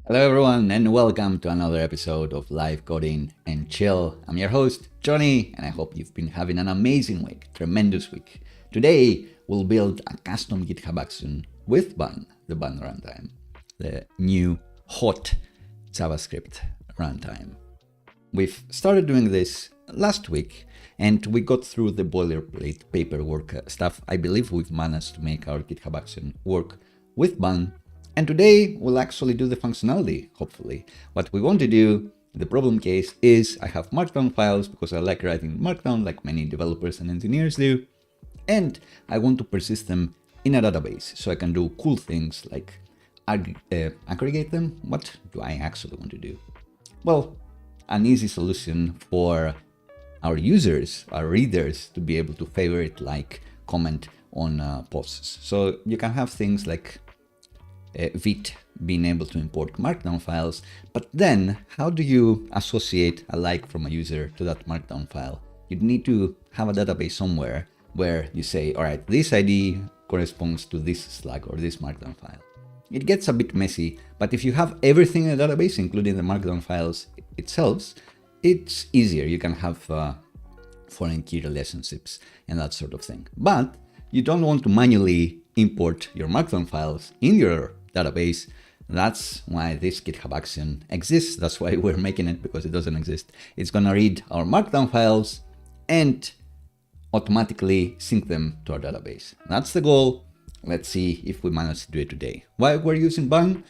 Hello everyone and welcome to another episode of Live Coding and Chill. I'm your host, Johnny, and I hope you've been having an amazing week, tremendous week. Today, we'll build a custom GitHub action with Bun, the Bun runtime, the new hot JavaScript runtime. We've started doing this last week and we got through the boilerplate paperwork stuff. I believe we've managed to make our GitHub action work with Bun. And today we'll actually do the functionality, hopefully. What we want to do, the problem case, is I have markdown files because I like writing markdown like many developers and engineers do. And I want to persist them in a database so I can do cool things like aggregate them. What do I actually want to do? Well, an easy solution for our users, our readers, to be able to favorite, like, comment on posts. So you can have things like Vite being able to import markdown files, but then how do you associate a like from a user to that markdown file? You need to have a database somewhere where you say, all right, this ID corresponds to this slug or this markdown file. It gets a bit messy, but if you have everything in the database, including the markdown files itself, it's easier. You can have foreign key relationships and that sort of thing. But you don't want to manually import your markdown files in your database. That's why this GitHub action exists. That's why we're making it, because it doesn't exist. It's gonna read our markdown files and automatically sync them to our database. That's the goal. Let's see if we manage to do it today. Why we're using Bun,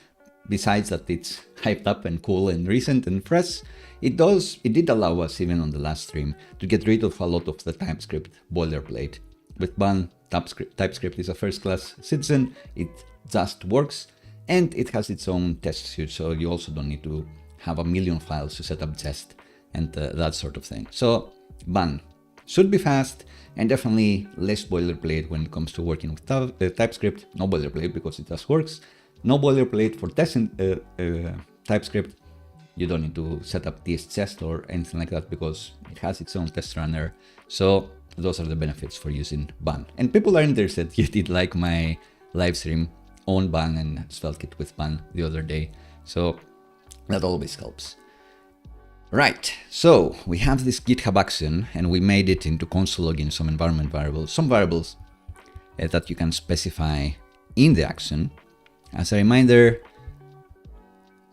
besides that it's hyped up and cool and recent and fresh, it did allow us, even on the last stream, to get rid of a lot of the TypeScript boilerplate. With Bun, TypeScript is a first-class citizen. It just works, and it has its own test suite, so you also don't need to have a million files to set up test and that sort of thing. So Bun should be fast and definitely less boilerplate when it comes to working with TypeScript. No boilerplate because it just works. No boilerplate for testing TypeScript. You don't need to set up test or anything like that because it has its own test runner. So those are the benefits for using Bun. And people are interested. You did like my live stream on Bun and SvelteKit with Bun the other day. So that always helps. Right, so we have this GitHub action and we made it into console login, some environment variables, some variables that you can specify in the action. As a reminder,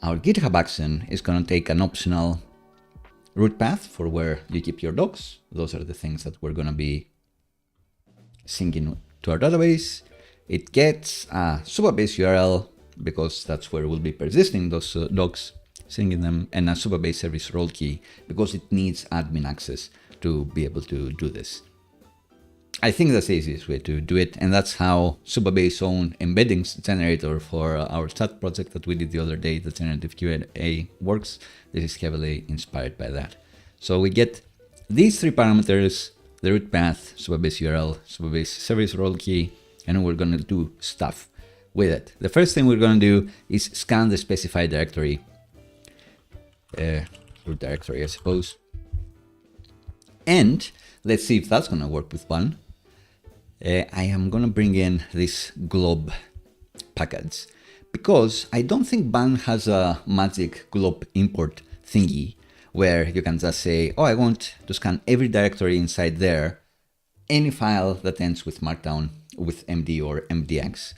our GitHub action is going to take an optional root path for where you keep your docs. Those are the things that we're going to be syncing to our database. It gets a Supabase URL because that's where we'll be persisting those docs, syncing them, and a Supabase service role key because it needs admin access to be able to do this. I think that's the easiest way to do it, and that's how Supabase's own embeddings generator for our chat project that we did the other day, the generative Q&A, works. This is heavily inspired by that. So we get these three parameters: the root path, Supabase URL, Supabase service role key, and we're going to do stuff with it. The first thing we're going to do is scan the specified directory, root directory, I suppose. And let's see if that's going to work with Bun. I am going to bring in this glob package because I don't think Bun has a magic glob import thingy where you can just say, oh, I want to scan every directory inside there, any file that ends with markdown, with MD or MDX.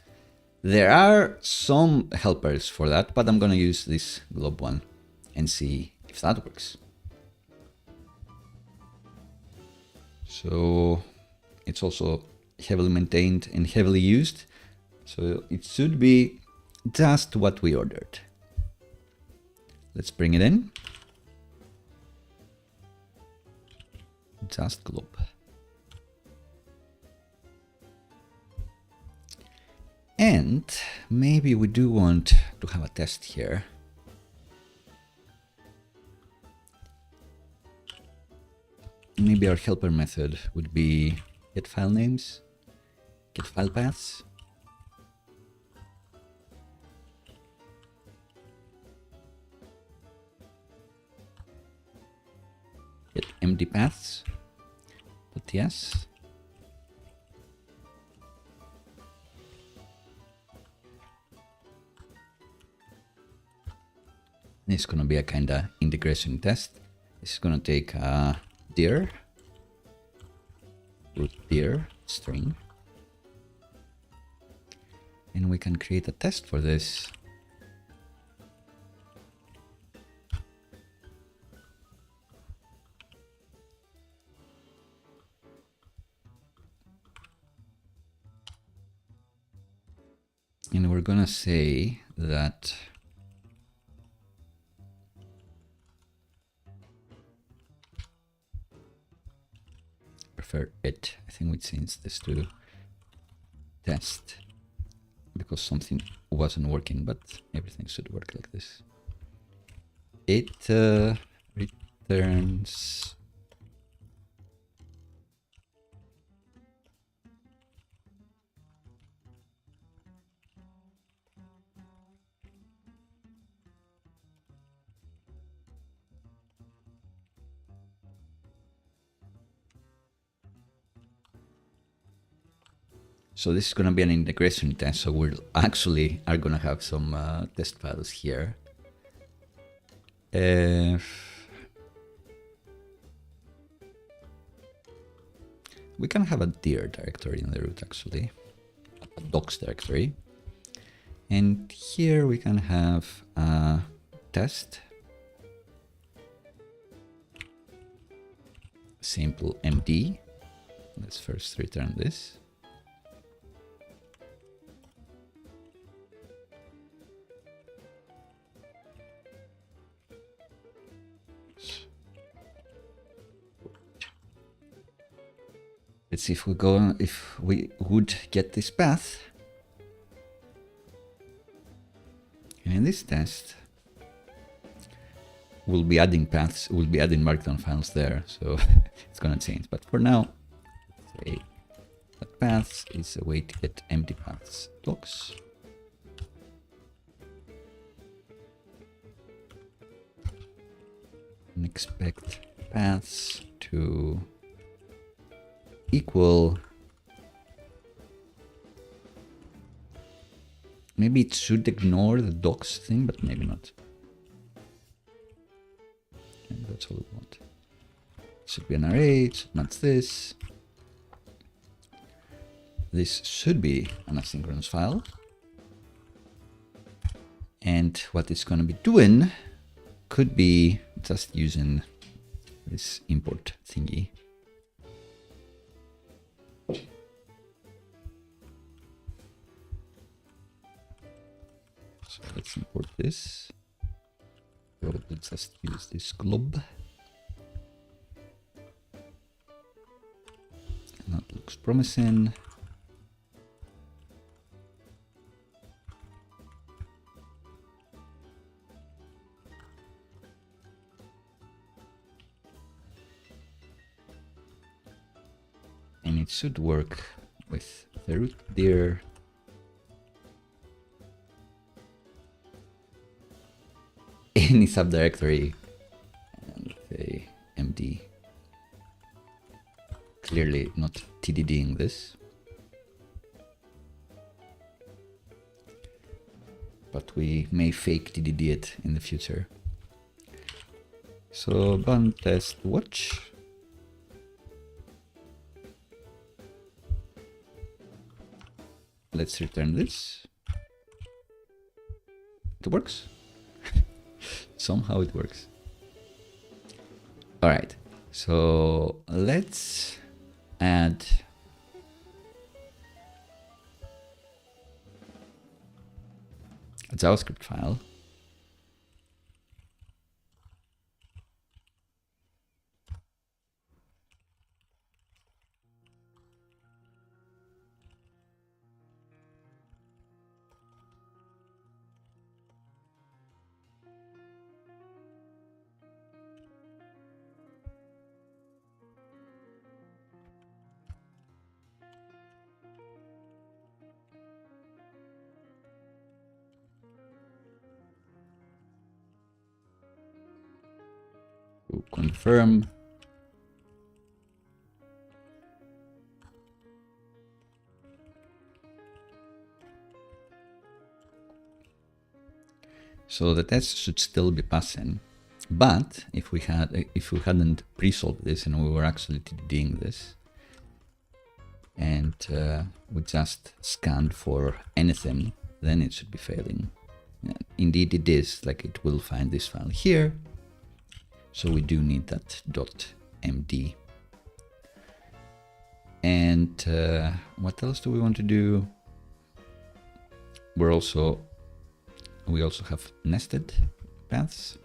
There are some helpers for that, but I'm going to use this glob one and see if that works. So it's also heavily maintained and heavily used, so it should be just what we ordered. Let's bring it in. Just glob. And maybe we do want to have a test here. Maybe our helper method would be get file names, get file paths. Get empty paths, but yes. It's going to be a kind of integration test. This is going to take a dir, root dir string, and we can create a test for this. And we're going to say that prefer it. I think we changed this to test because something wasn't working, but everything should work like this. It returns so this is going to be an integration test. So we actually are going to have some test files here. We can have a dir directory in the root, actually, a docs directory. And here we can have a test, simple md. Let's first return this. Let's see if we would get this path. And in this test, we'll be adding paths, we'll be adding markdown files there, so it's gonna change. But for now, say that paths is a way to get empty paths docs. And expect paths to equal, maybe it should ignore the docs thing, but maybe not. And that's all we want. It should be an array, it should match this. This should be an asynchronous file. And what it's going to be doing could be just using this import thingy. So let's import this. Let's just use this glob. And that looks promising. And it should work with the root dir. Any subdirectory and say md. Clearly not tdding this, but we may fake tdd it in the future. So bun test watch. Let's return this. It works. Somehow it works. All right, so let's add a JavaScript file. To confirm So the test should still be passing. But if we hadn't pre-solved this and we were actually doing this, and we just scanned for anything, then it should be failing. Indeed it is, like it will find this file here. So we do need that .md. And what else do we want to do? We also have nested paths.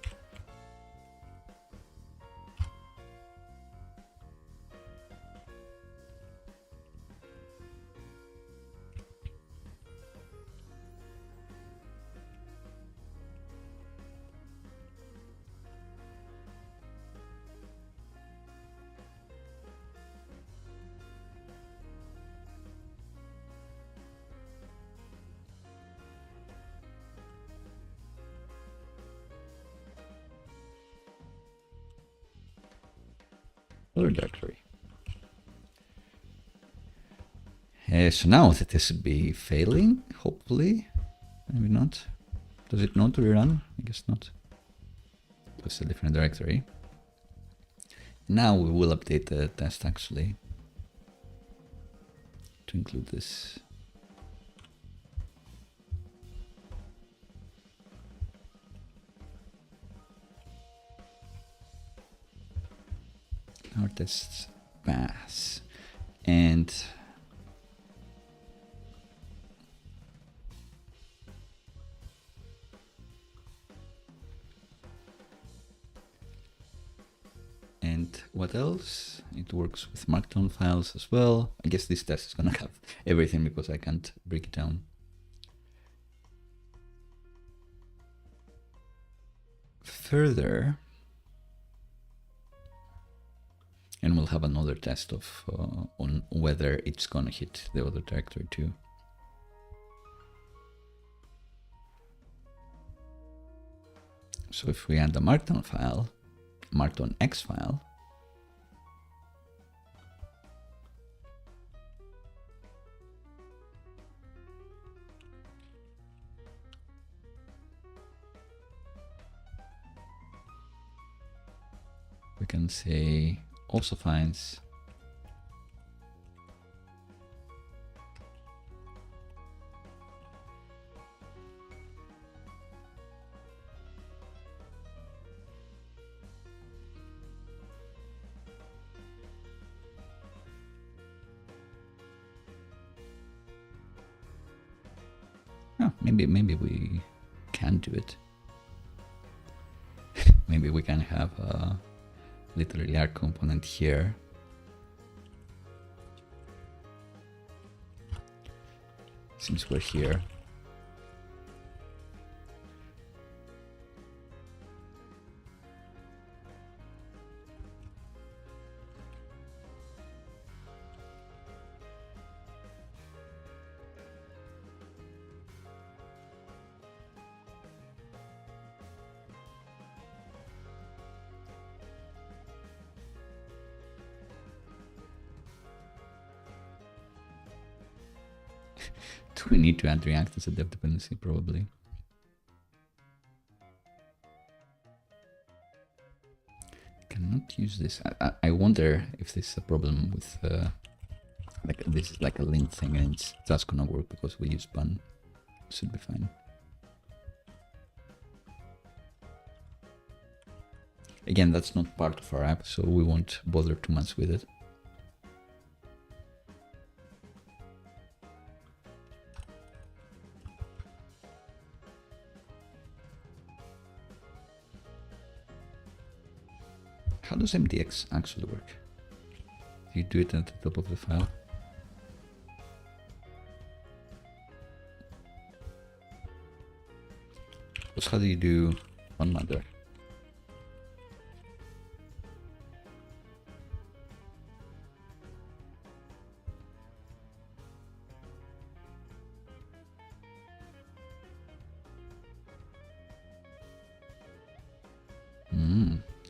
Other directory. So now that this should be failing, hopefully. Maybe not. Does it not rerun? I guess not. It's a different directory. Now we will update the test actually to include this. Our tests pass. And what else? It works with markdown files as well. I guess this test is gonna have everything because I can't break it down. Further, and we'll have another test of on whether it's gonna hit the other directory too. So if we add the markdown file, markdown-ize file, we can say also finds maybe we can do it. Maybe we can have a literally our component here. Since we're here. Do we need to add React as a dev dependency? Probably. Cannot use this. I wonder if this is a problem with like this is like a lint thing and it's just gonna work because we use bun. Should be fine. Again, that's not part of our app, so we won't bother too much with it. How does MDX actually work? Do you do it at the top of the file? Because how do you do frontmatter?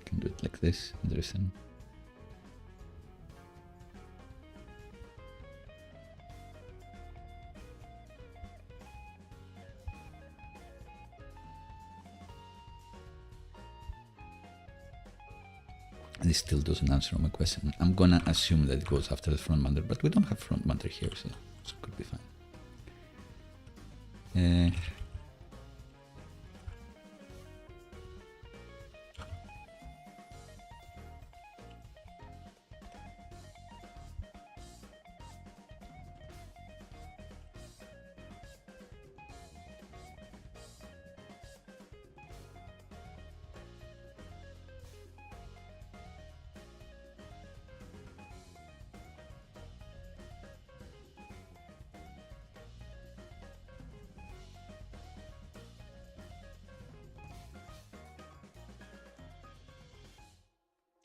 Can do it like this. Interesting. This still doesn't answer my question. I'm gonna assume that it goes after the front matter, but we don't have front matter here, so it could be fine.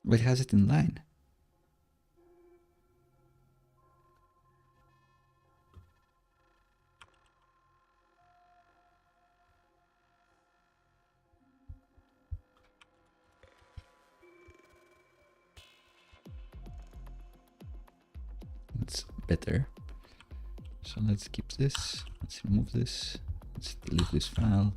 But it has it in line. That's better. So let's keep this. Let's remove this. Let's delete this file.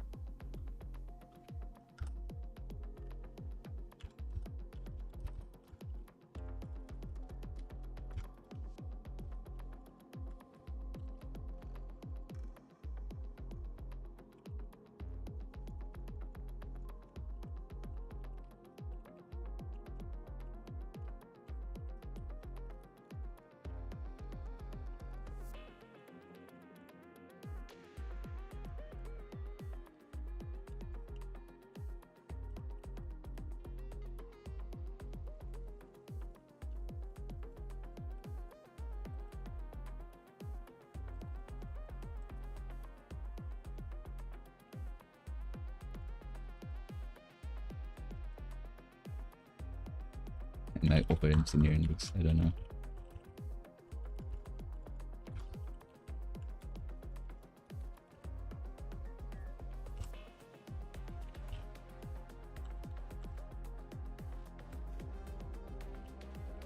My over engineering looks, I don't know.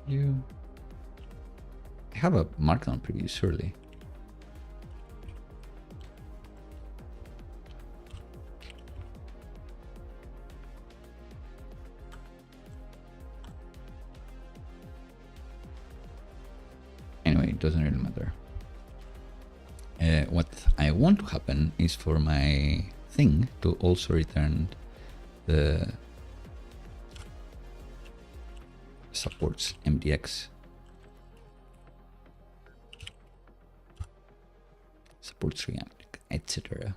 You have a markdown preview, surely. Anyway, it doesn't really matter. What I want to happen is for my thing to also return the supports MDX, supports React, etc.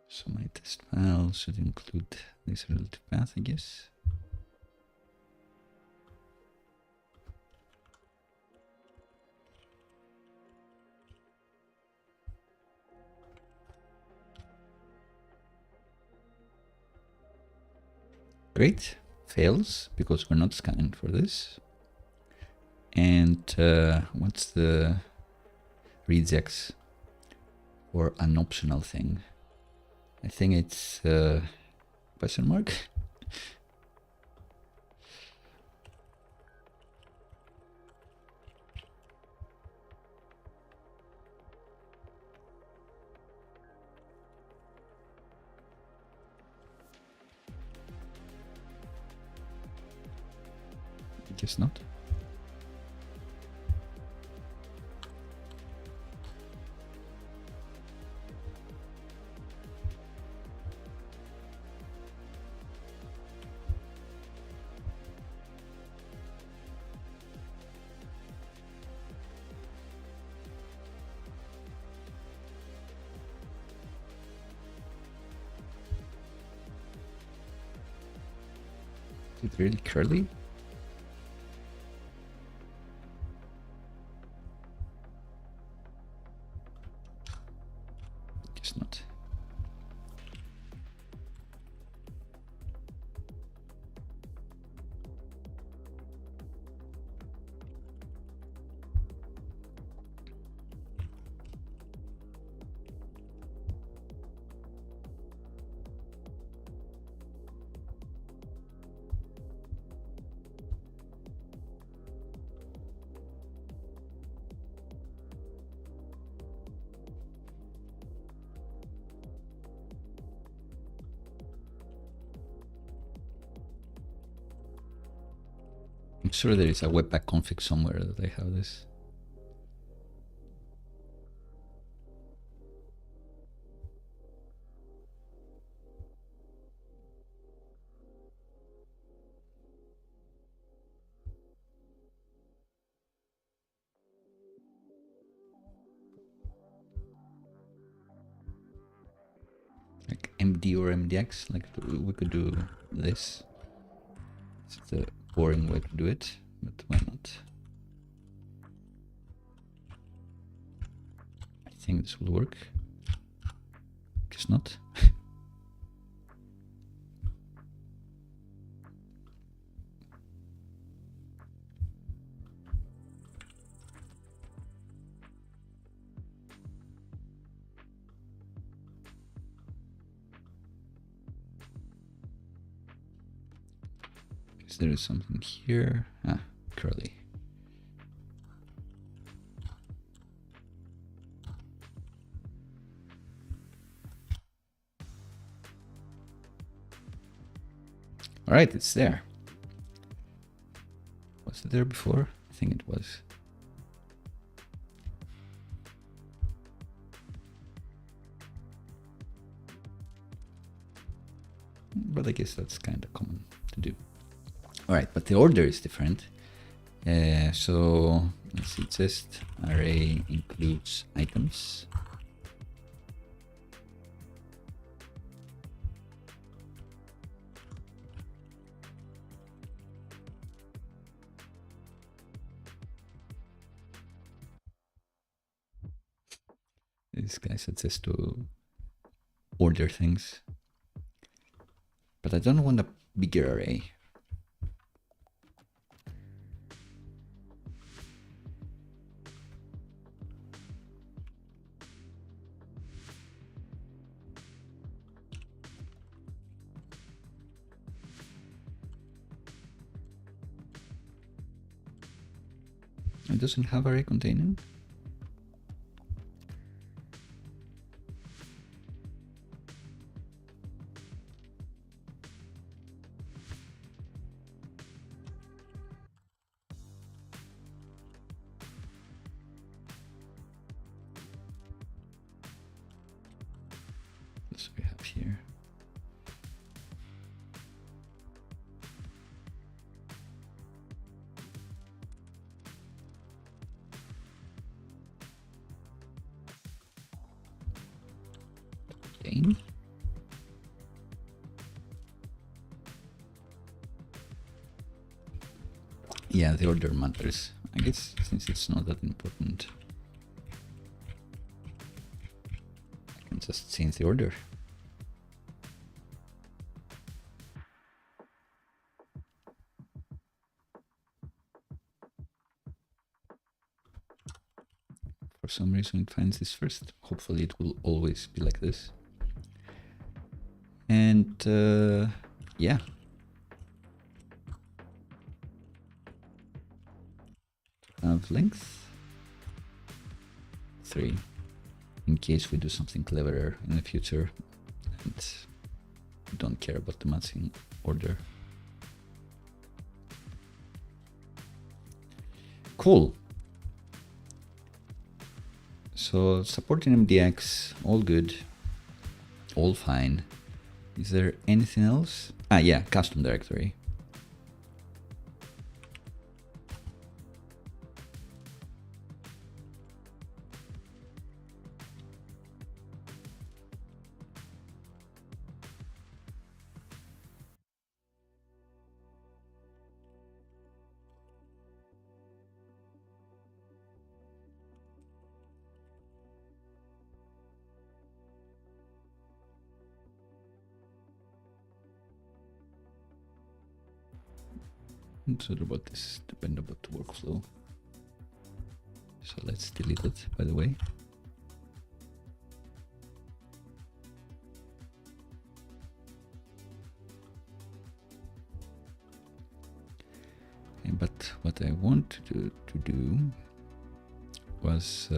So my test file should include this relative path, I guess. Great, fails because we're not scanning for this. And what's the regex or an optional thing? I think it's question mark. I guess not. Is it really curly? Guess not. sure there is a webpack config somewhere that I have this. Like MD or MDX, like we could do this. It's the boring way to do it, but why not? I think this will work. Guess not. Guess there is something here. Ah, curly. All right, it's there. Was it there before? I think it was. But I guess that's kind of common to do. All right, but the order is different. So let's see, it says array includes items. This guy says to order things, but I don't want a bigger array. It doesn't have array containing. So we have here. Contain. Yeah, the order matters. I guess since it's not that important, I can just change the order. For some reason it finds this first. Hopefully it will always be like this. And yeah. Have length 3 in case we do something cleverer in the future and don't care about the matching order. Cool. So supporting MDX, all good, all fine. Is there anything else? Ah, yeah, custom directory. So about this depend about the workflow. So let's delete it, by the way. Okay, but what I want to do was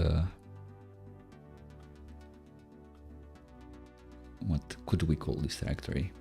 what could we call this directory?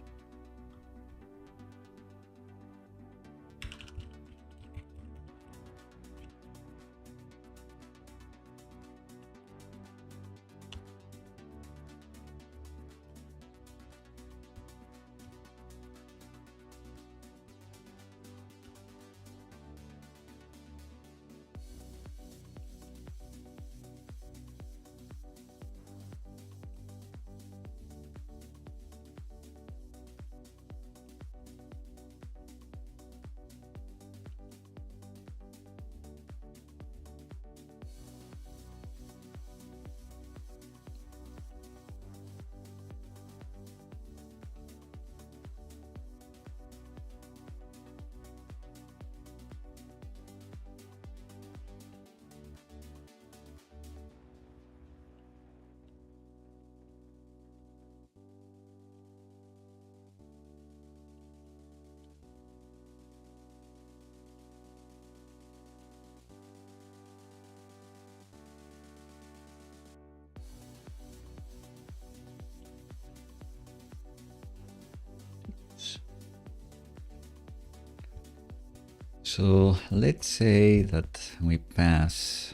So let's say that we pass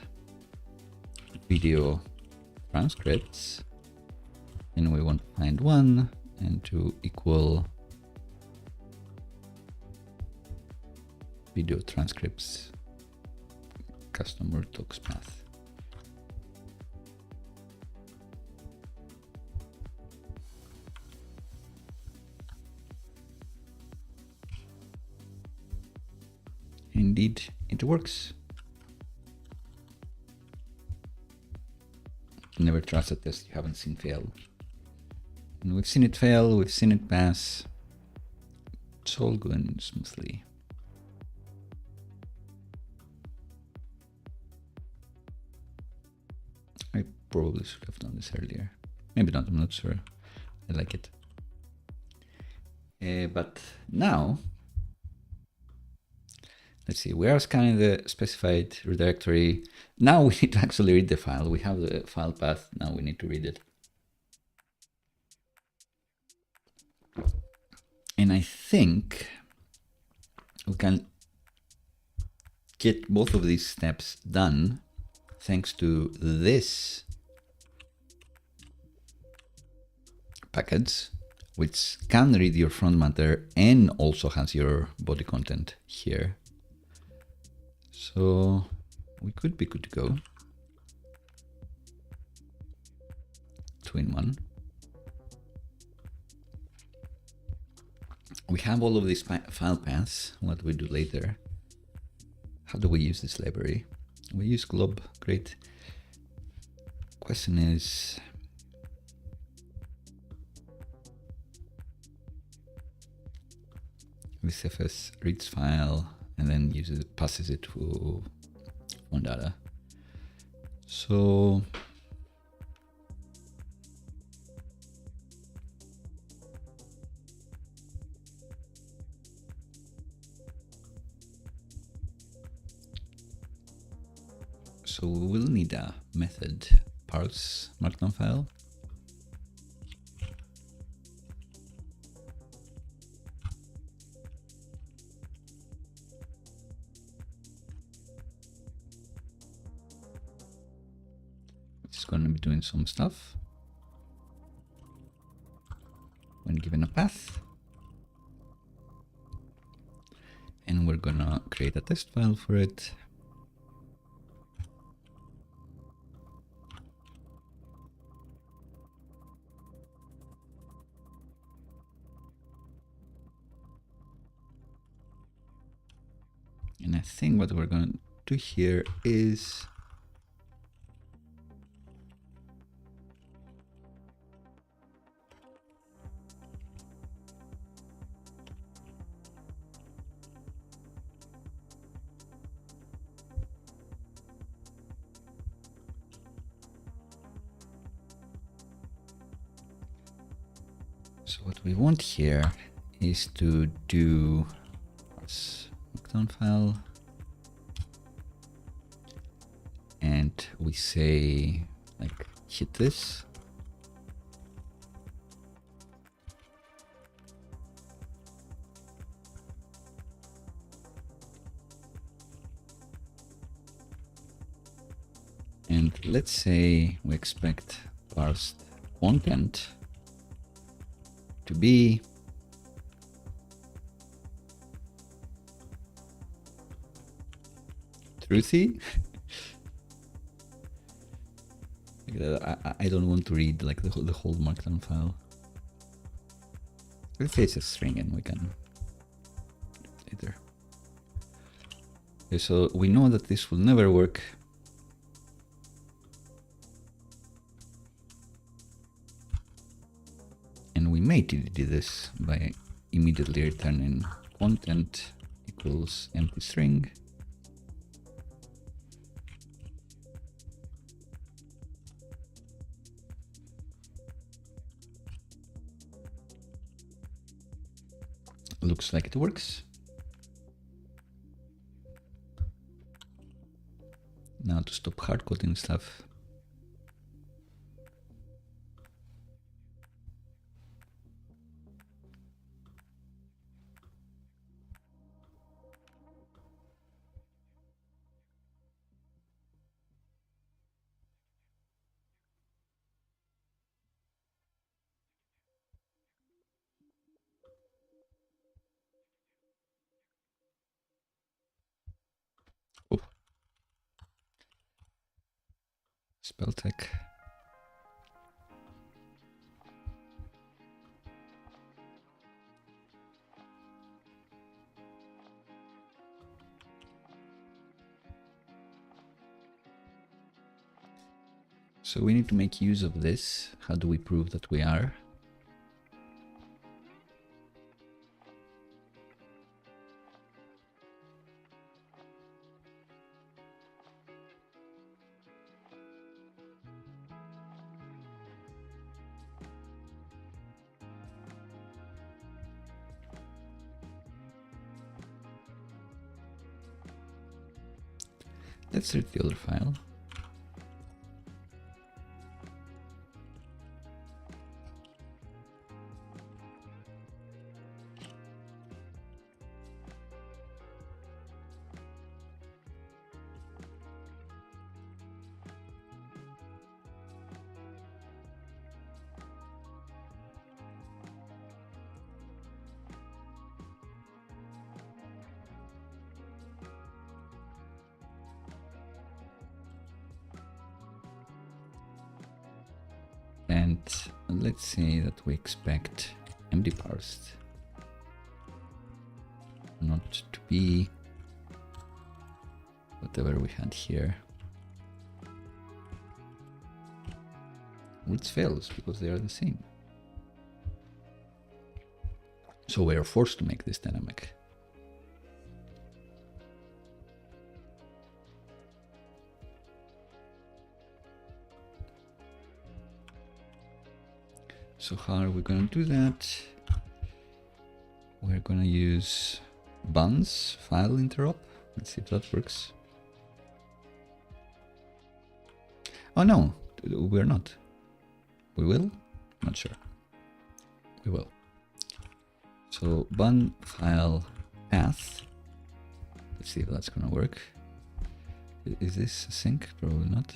video transcripts and we want to find 1 and to equal video transcripts customer talks path. Indeed, it works. Never trust a test you haven't seen fail. And we've seen it fail, we've seen it pass. It's all going smoothly. I probably should have done this earlier. Maybe not, I'm not sure. I like it. But now, let's see, we are scanning the specified directory. Now we need to actually read the file. We have the file path, now we need to read it. And I think we can get both of these steps done thanks to this package, which can read your front matter and also has your body content here. So we could be good to go. 2-in-1. We have all of these file paths. What do we do later? How do we use this library? We use glob, great. Question is, VCFS reads file and then passes it to one data. So we will need a method parse markdown file. It's going to be doing some stuff when given a path. And we're going to create a test file for it. And I think what we're going to do here is so what we want here is to do markdown file, and we say like hit this, and let's say we expect parsed content to be truthy. I don't want to read like the whole markdown file. Let's say it's a string and we can later. Okay, so we know that this will never work. And we may do this by immediately returning content equals empty string. Looks like it works. Now to stop hard coding stuff. spell check. So we need to make use of this. How do we prove that we are? Let's read the other file. And let's say that we expect empty parsed not to be whatever we had here, which fails because they are the same. So we are forced to make this dynamic. So how are we going to do that? We're going to use buns file interop. Let's see if that works. Oh no, we're not. We will? Not sure. We will. So bun file path. Let's see if that's going to work. Is this a sync? Probably not.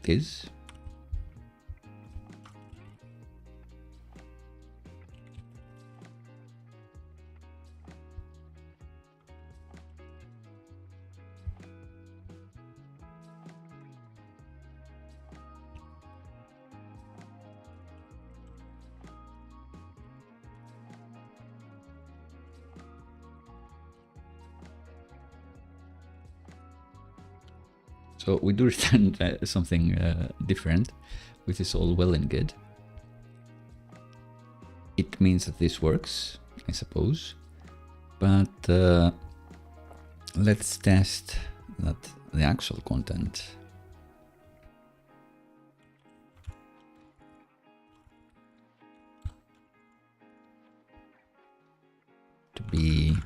It is. So we do return something different, which is all well and good. It means that this works, I suppose, but let's test that the actual content to be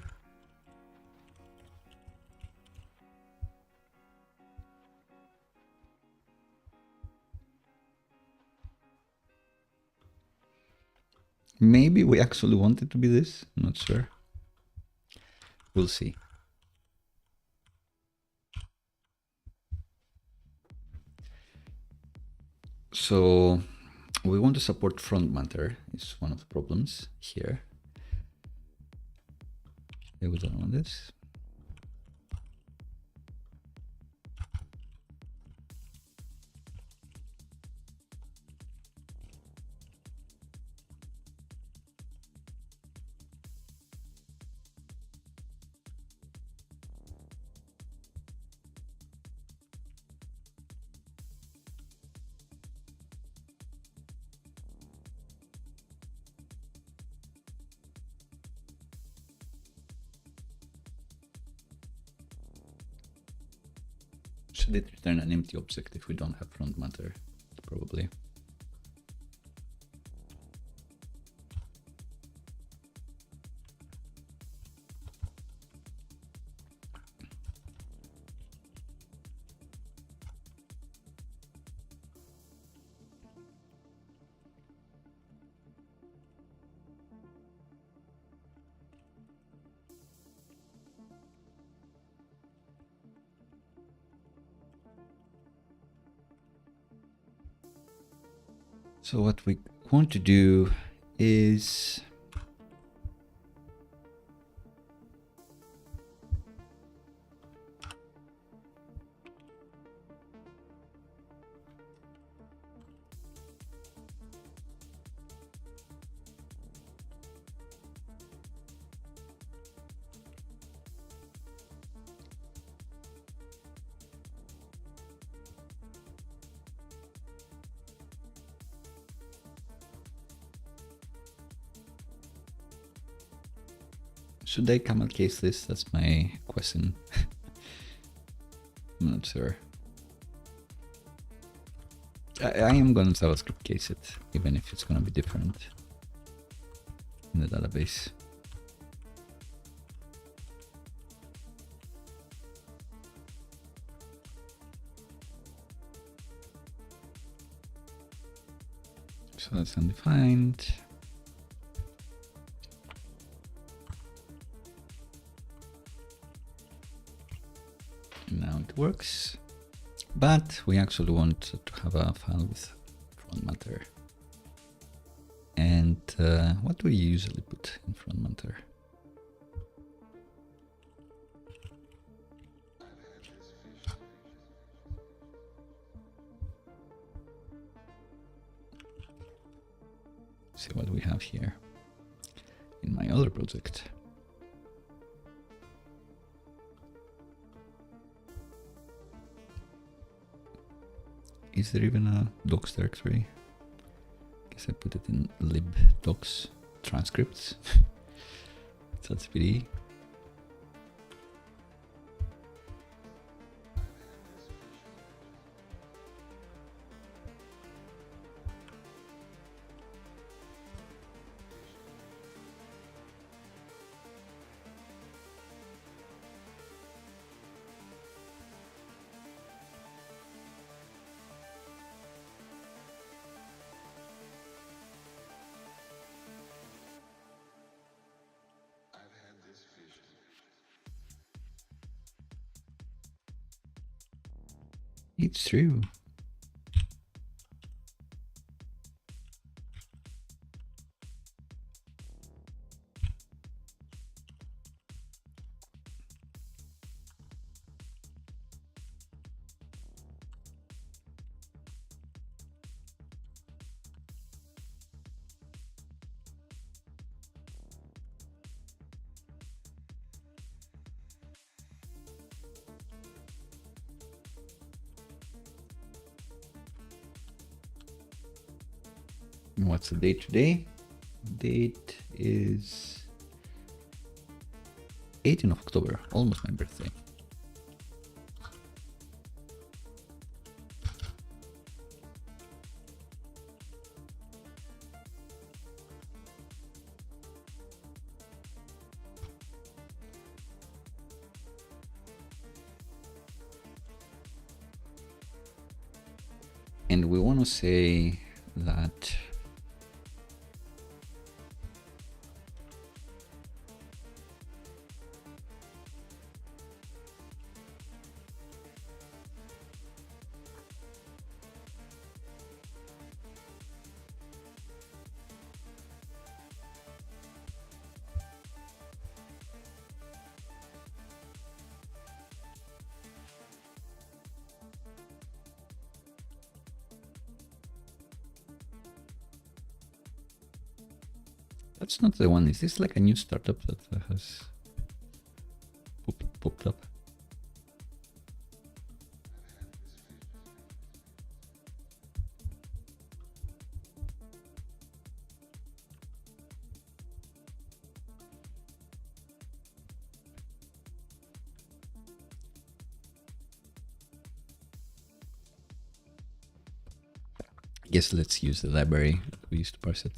maybe we actually want it to be this, I'm not sure. We'll see. So we want to support frontmatter, is one of the problems here. Okay, we don't want this. Should it return an empty object if we don't have frontmatter? Probably. So what we want to do is Should I camel case this? That's my question. I'm not sure. I am going to JavaScript case it, even if it's going to be different in the database. So that's undefined. Now it works, but we actually want to have a file with frontmatter. And what do we usually put in frontmatter? See what we have here in my other project. Is there even a docs directory? Guess I put it in lib docs transcripts. So that's pretty. It's true. What's the date today? Date is 18th of October, almost my birthday. And we want to say that that's not the one. Is this like a new startup that has popped up? I guess let's use the library that we used to parse it.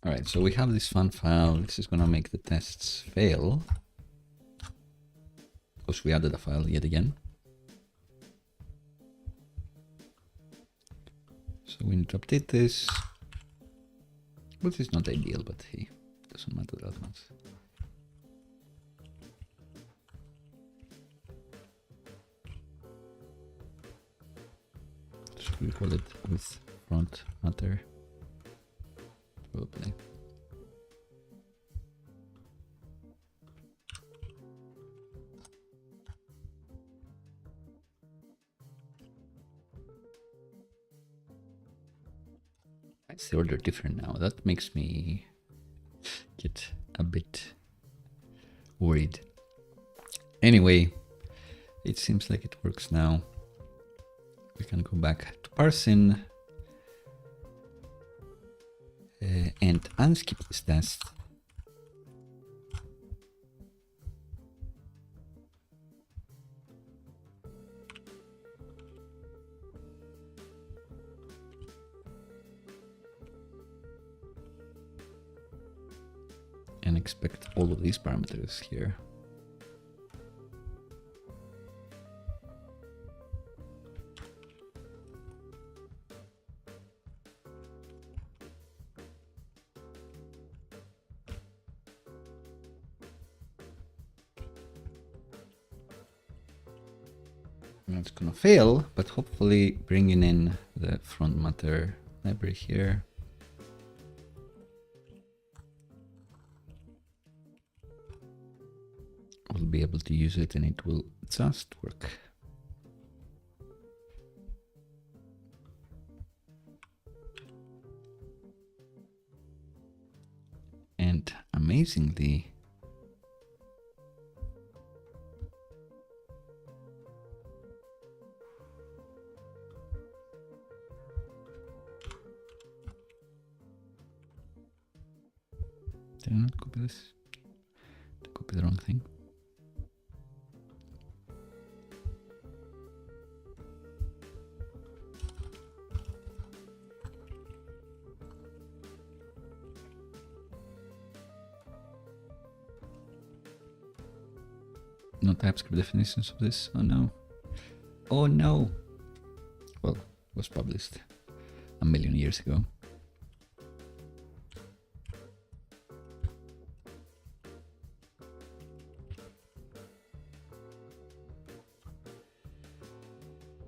All right, so we have this fun file. This is going to make the tests fail because we added a file yet again. So we need to update this, which is not ideal, but hey, doesn't matter that much. should we call it with front matter? Probably. Why is the order different now? That makes me get a bit worried. Anyway, it seems like it works now. We can go back to parsing and unskip this test. And expect all of these parameters here. It's gonna fail, but hopefully bringing in the front matter library here. We'll be able to use it and it will just work. And amazingly, did I not copy this? Did I copy the wrong thing? No TypeScript definitions of this. Oh no. Oh no. Well, it was published a million years ago.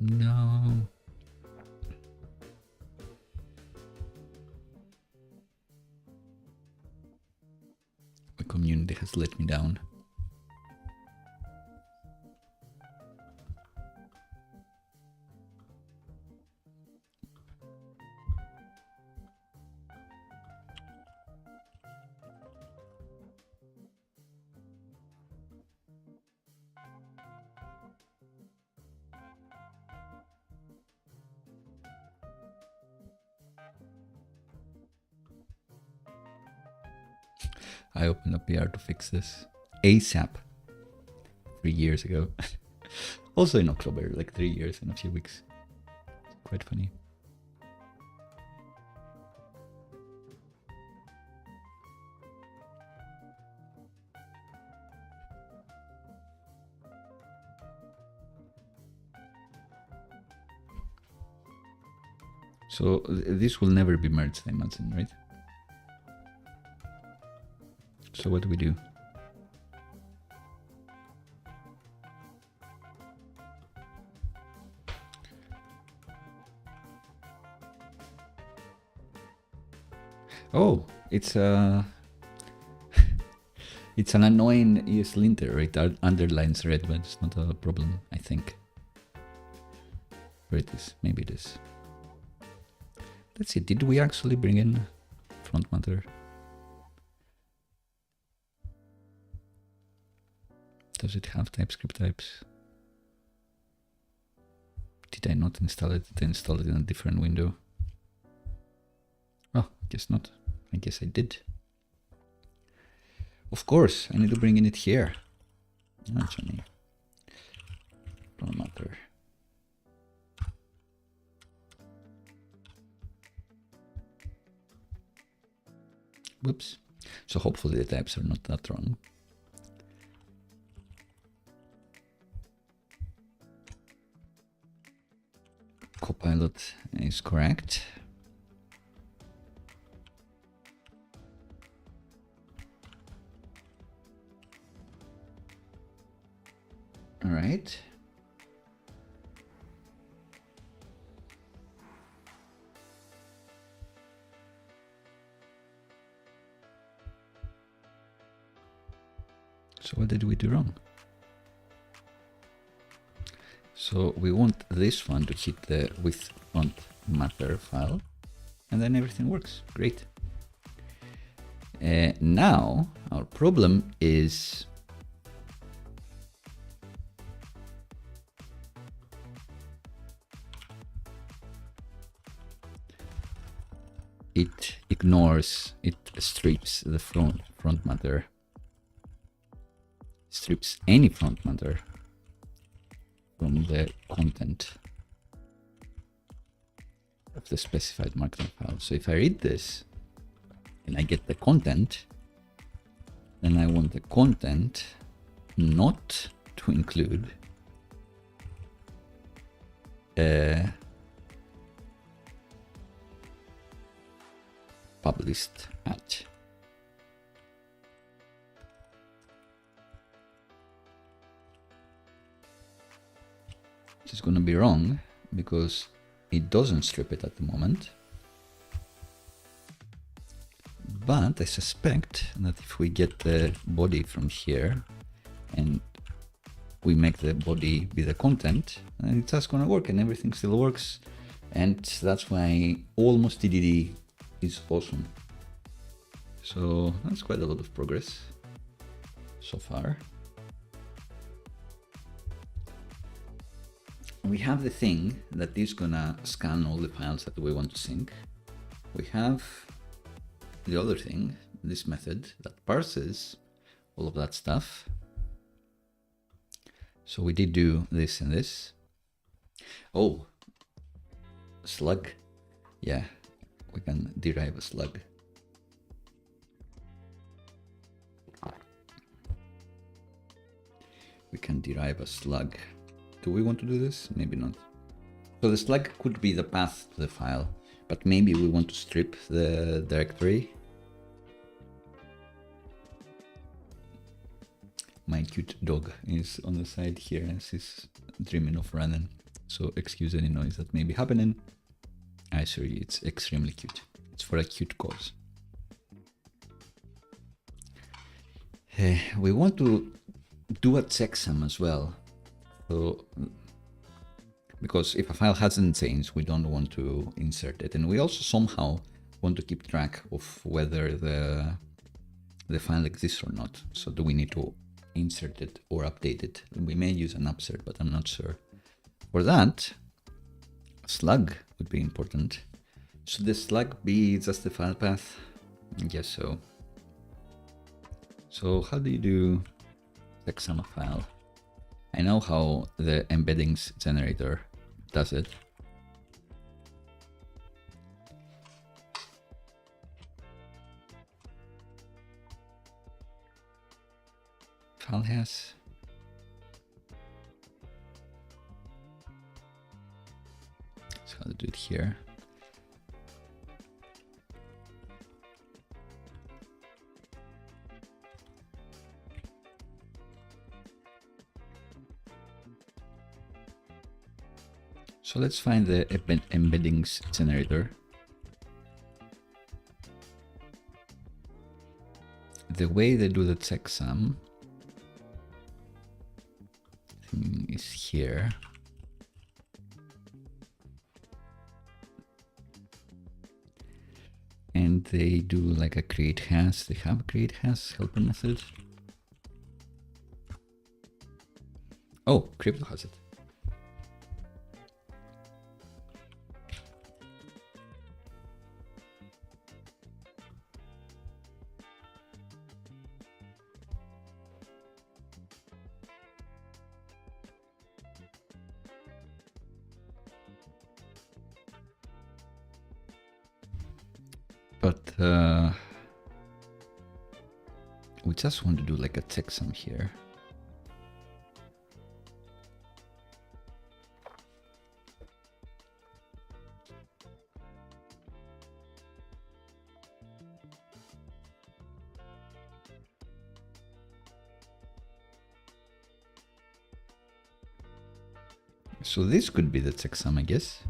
No. The community has let me down. I opened a PR to fix this ASAP 3 years ago. Also in October, like 3 years and a few weeks. Quite funny. So this will never be merged, I imagine, right? So what do we do? Oh, it's it's an annoying ESLinter, right? That underlines red, but it's not a problem, I think. Where it is? Maybe it is. Let's see, did we actually bring in front matter? Does it have TypeScript types? Did I not install it? Did I install it in a different window? Oh, guess not. I guess I did. Of course, I need to bring in it here. Oh, Johnny. Front matter. Whoops. So hopefully the types are not that wrong. Copilot is correct. All right. So what did we do wrong? So we want this one to hit the with frontmatter file, and then everything works. Great. Now our problem is it ignores, it strips the frontmatter, strips any frontmatter from the content of the specified markdown file. So if I read this and I get the content, then I want the content not to include published at. Which is going to be wrong because it doesn't strip it at the moment. But I suspect that if we get the body from here and we make the body be the content, it's just going to work and everything still works. And that's why almost TDD is awesome. So that's quite a lot of progress so far. We have the thing that is gonna scan all the files that we want to sync. We have the other thing, this method that parses all of that stuff. So we did do this and this. Oh, slug. Yeah, we can derive a slug. We can derive a slug. Do we want to do this? Maybe not. So the slug could be the path to the file, but maybe we want to strip the directory. My cute dog is on the side here and she's dreaming of running. So excuse any noise that may be happening. I assure you it's extremely cute. It's for a cute cause. We want to do a checksum as well. So, because if a file hasn't changed, we don't want to insert it. And we also somehow want to keep track of whether the file exists or not. So do we need to insert it or update it? We may use an upsert, but I'm not sure. For that, a slug would be important. Should the slug be just the file path? I guess so. So how do you do checksum a file? I know how the embeddings generator does it. File has. So I'll do it here. So let's find the embeddings generator. The way they do the checksum is here. And they do like a create has. They have a create has helper method. Oh, Crypto has it. But we just want to do like a checksum here. So this could be the checksum, I guess.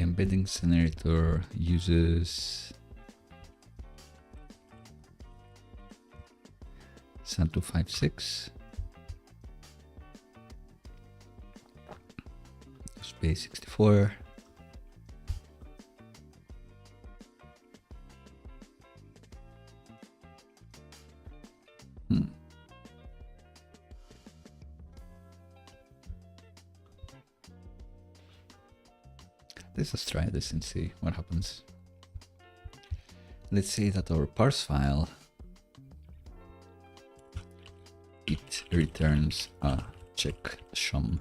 the embedding generator uses SAN256, space 64. Let's try this and see what happens. Let's say that our parse file, it returns a checksum.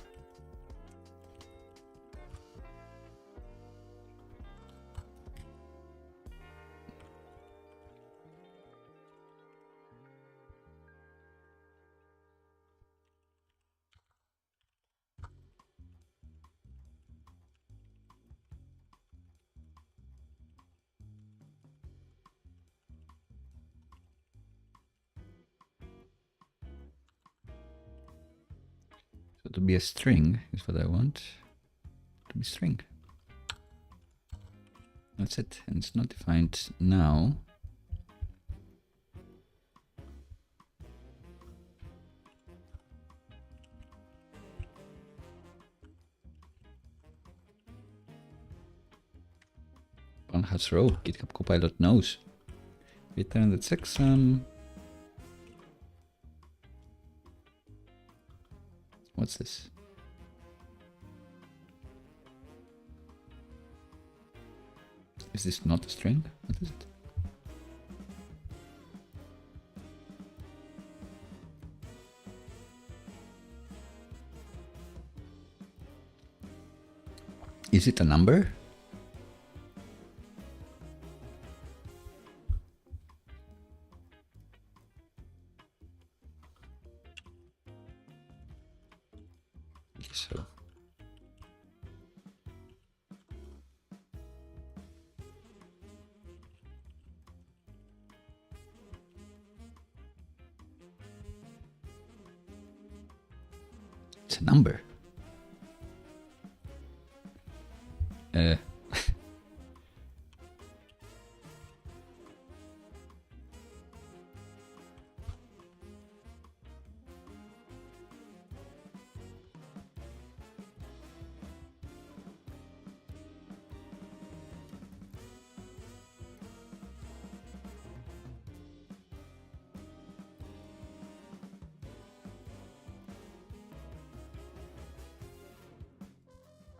So to be a string is what I want to be string. That's it, and it's not defined now. One has row, GitHub Copilot knows. Return the checksum. What's this? Is this not a string? What is it? Is it a number? I guess so. It's a number.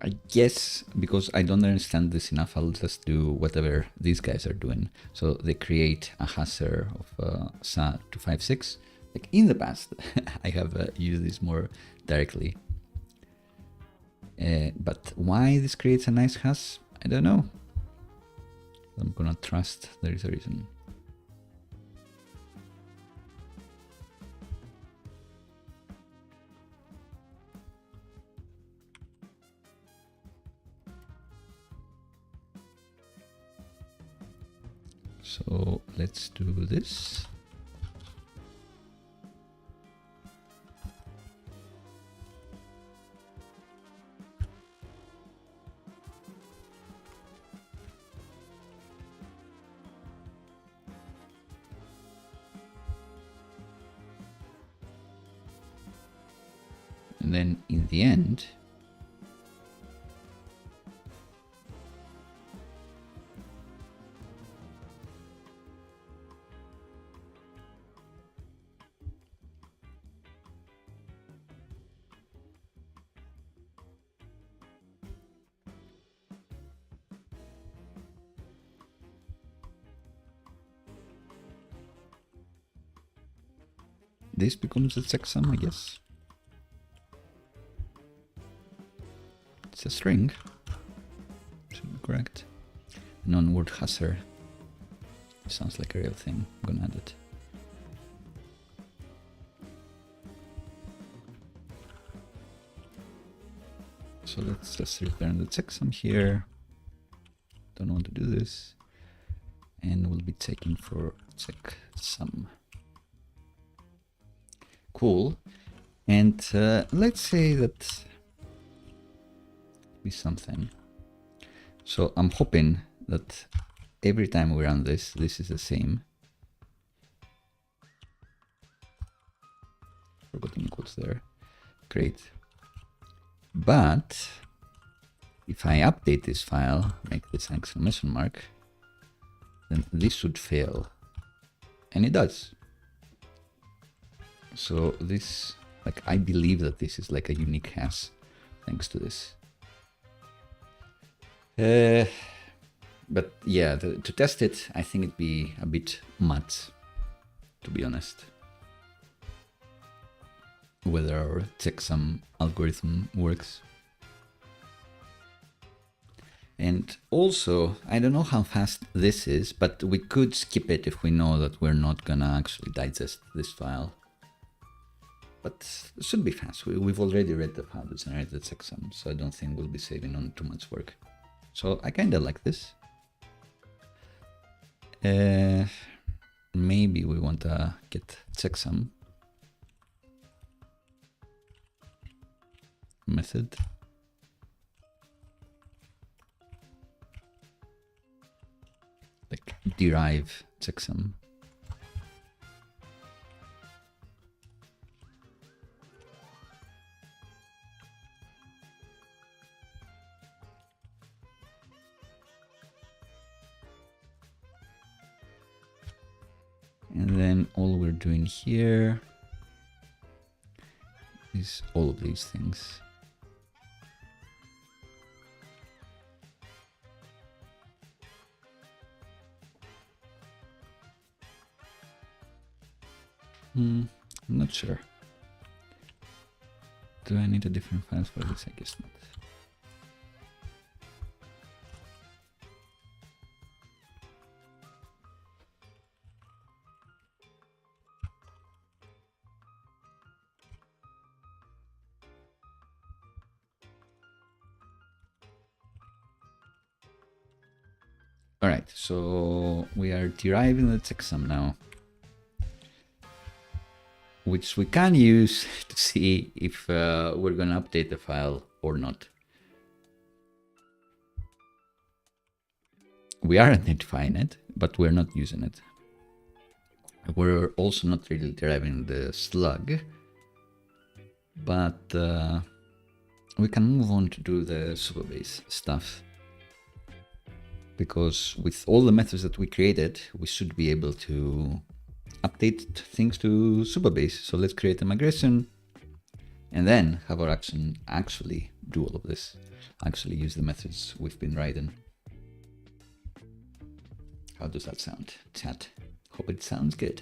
I guess because I don't understand this enough, I'll just do whatever these guys are doing. So they create a hasher of SAN256. Like in the past, I have used this more directly. But why this creates a nice hash, I don't know. I'm gonna trust there is a reason. So let's do this. And then in the end, this becomes a checksum, I guess. It's a string. Should be correct. Non-word hasher. Sounds like a real thing. I'm gonna add it. So let's just return the checksum here. Don't want to do this. And we'll be checking for checksum. Cool. And let's say that be something. So I'm hoping that every time we run this, this is the same. Forgotten equals there. Great. But if I update this file, make this an exclamation mark, then this should fail. And it does. So this, like, I believe that this is like a unique hash thanks to this. But yeah, to test it, I think it'd be a bit much, to be honest. Whether our checksum algorithm works. And also, I don't know how fast this is, but we could skip it if we know that we're not gonna actually digest this file. But it should be fast. We've already read the file that generated checksum, so I don't think we'll be saving on too much work. So I kinda like this. Maybe we want to get checksum method. Like derive checksum. And then all we're doing here is all of these things. I'm not sure. Do I need a different file for this? I guess not. All right, so we are deriving the checksum now, which we can use to see if we're going to update the file or not. We are identifying it, but we're not using it. We're also not really deriving the slug, but we can move on to do the Supabase stuff. Because with all the methods that we created, we should be able to update things to Supabase. So let's create a migration and then have our action actually do all of this. Actually use the methods we've been writing. How does that sound, chat? Hope it sounds good.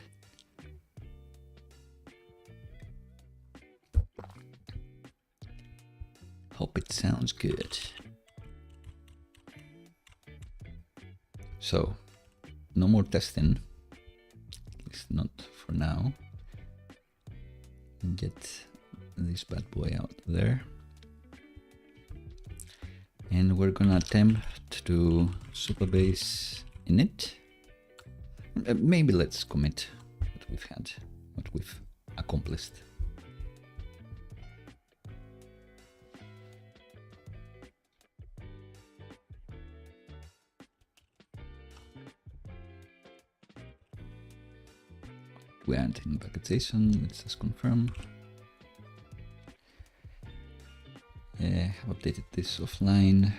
Hope it sounds good. So, no more testing, at least not for now. Get this bad boy out there. And we're gonna attempt to Supabase init. Maybe let's commit what we've had, what we've accomplished. We aren't in packetization, let's just confirm. Have updated this offline.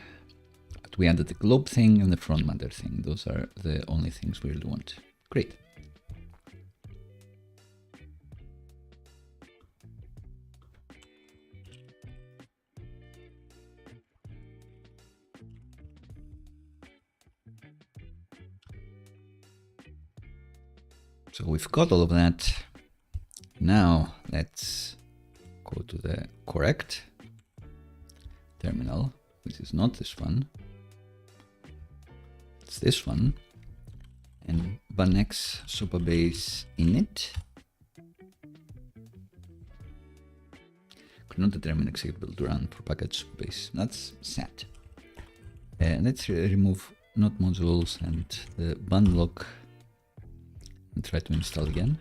But we added the globe thing and the frontmatter thing. Those are the only things we really want. Great. So we've got all of that. Now let's go to the correct terminal, which is not this one. It's this one. And Banex Supabase init. Could not determine executable to run for package Supabase. That's sad. Let's remove not modules and the ban block and try to install again.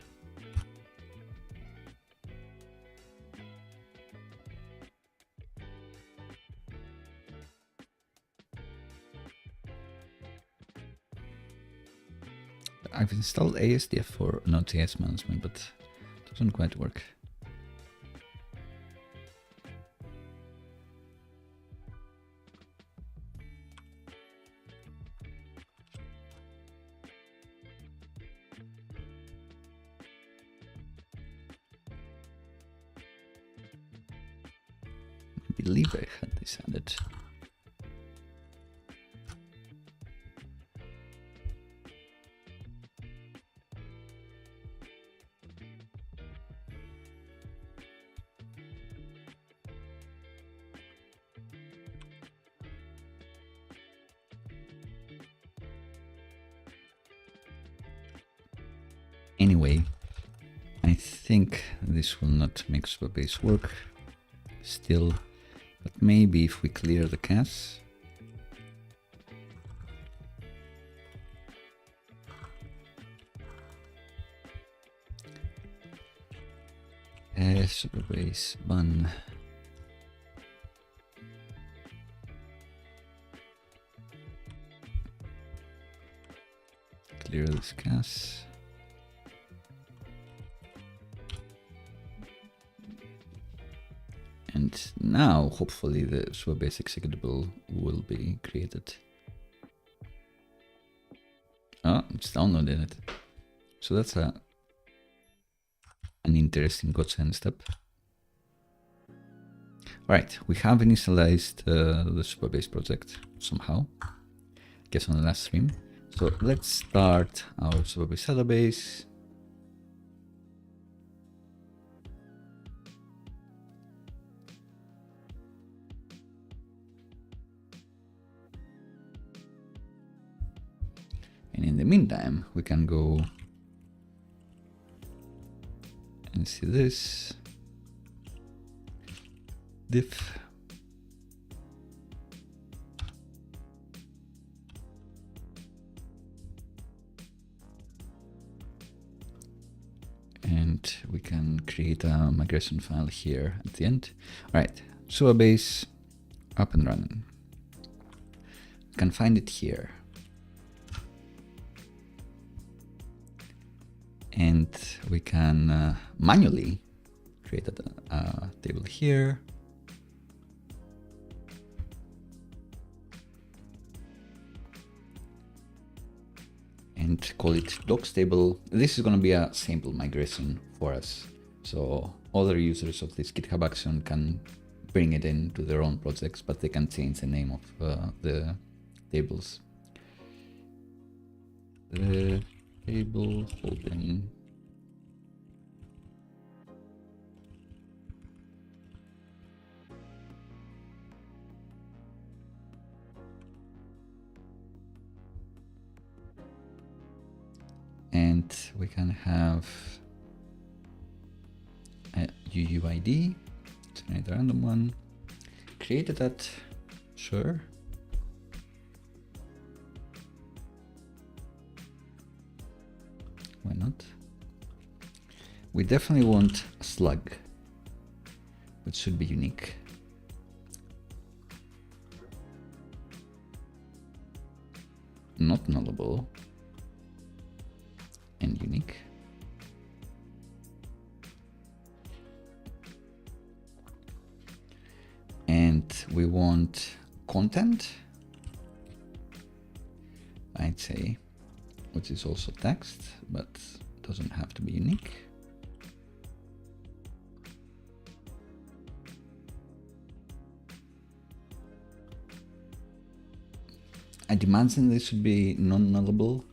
I've installed ASDF for Node.js management, but it doesn't quite work. I believe I had this added. Anyway, I think this will not make Supabase work still, but maybe if we clear the cache. Supabase ban. Clear this cache. And now, hopefully, the Supabase executable will be created. Oh, it's downloaded it. So that's an interesting godsend step. Right, we have initialized the Supabase project somehow. Guess on the last stream. So let's start our Supabase database. And in the meantime, we can go and see this diff. And we can create a migration file here at the end. All right, Supabase up and running. You can find it here. And we can manually create a table here. And call it docs table. This is going to be a simple migration for us. So other users of this GitHub action can bring it into their own projects, but they can change the name of the tables. The table holding and we can have a UUID, generate a random one, create that, sure. Why not? We definitely want a slug, which should be unique. Not nullable. And unique. And we want content, I'd say, which is also text, but doesn't have to be unique. I'd imagine this should be non-nullable.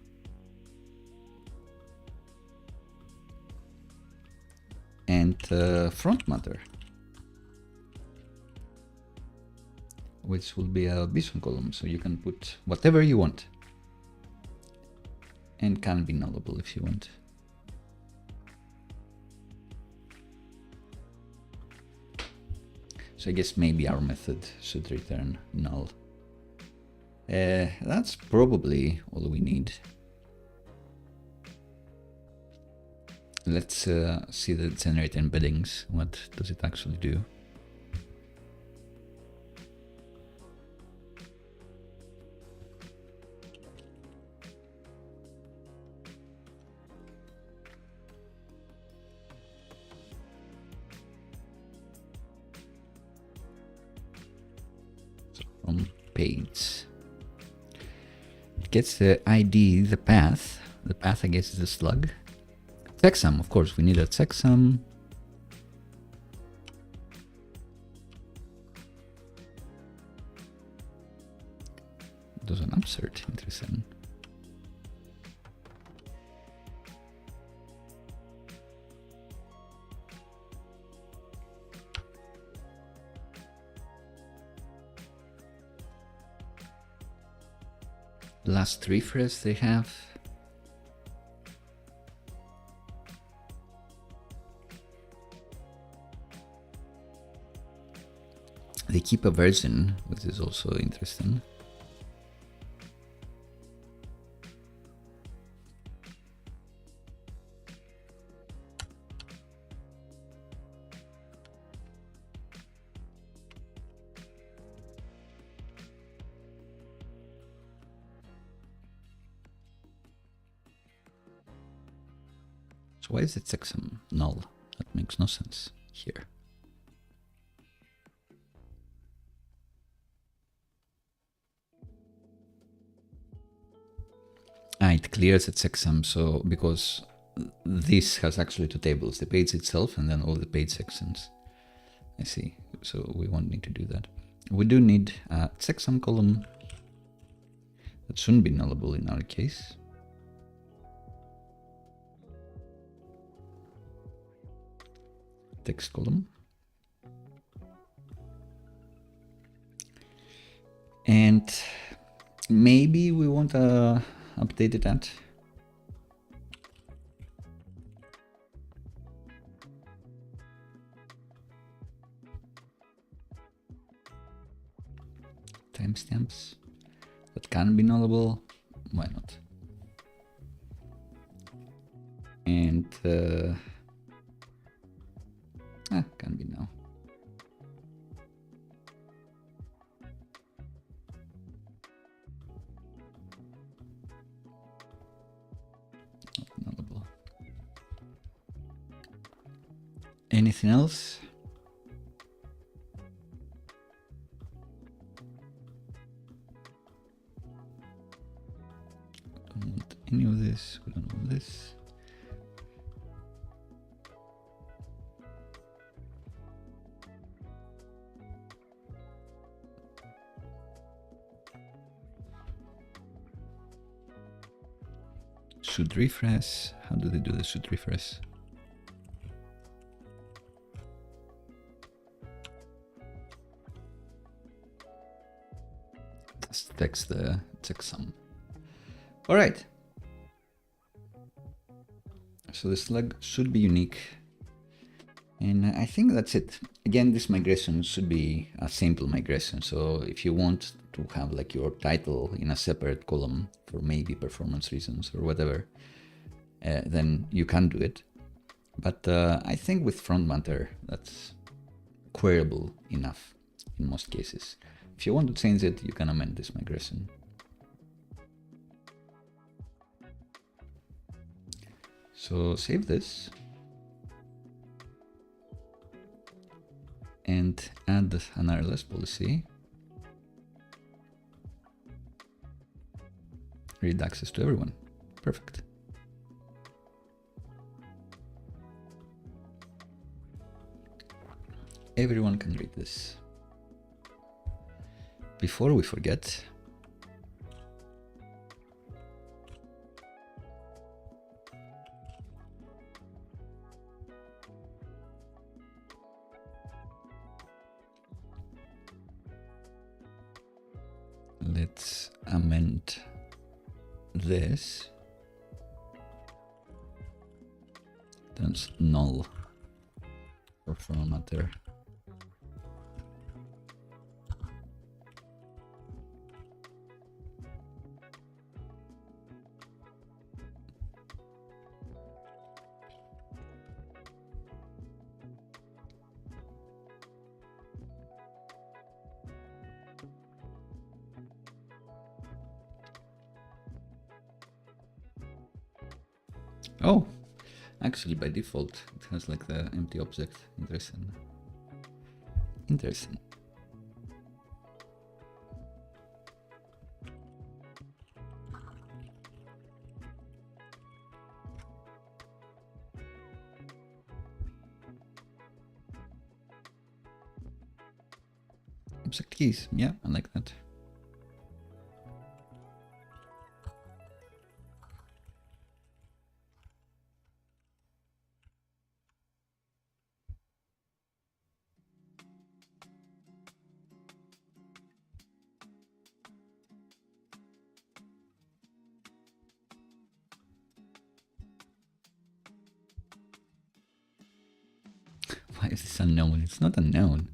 And frontmatter, which will be a bison column, so you can put whatever you want and can be nullable if you want. So I guess maybe our method should return null. That's probably all we need. Let's see the generate embeddings. What does it actually do? page. It gets the ID, the path. The path, I guess, is the slug. Checksum, of course, we need a checksum. Does an upsert, interesting. Last refresh they have. They keep a version, which is also interesting. So why is the checksum null? That makes no sense here. It clears the checksum, so because this has actually two tables, the page itself and then all the page sections. I see, so we won't need to do that. We do need a checksum column that shouldn't be nullable in our case. Text column. And maybe we want to update that. Timestamps that can be nullable. Why not? And can be now. Not nullable. Anything else? Don't want any of this. We don't want this. Should refresh. How do they do the should refresh? Just text the checksum. All right. So the slug should be unique. And I think that's it. Again, this migration should be a simple migration. So if you want to have like your title in a separate column for maybe performance reasons or whatever, then you can do it. But I think with frontmatter, that's queryable enough in most cases. If you want to change it, you can amend this migration. So save this. And add an RLS policy. Read access to everyone. Perfect. Everyone can read this. Before we forget, let's amend this. That's null for frontmatter. Oh, actually by default it has like the empty object. Interesting. Interesting. object keys. Yeah, I like that. Why is this unknown? It's not unknown.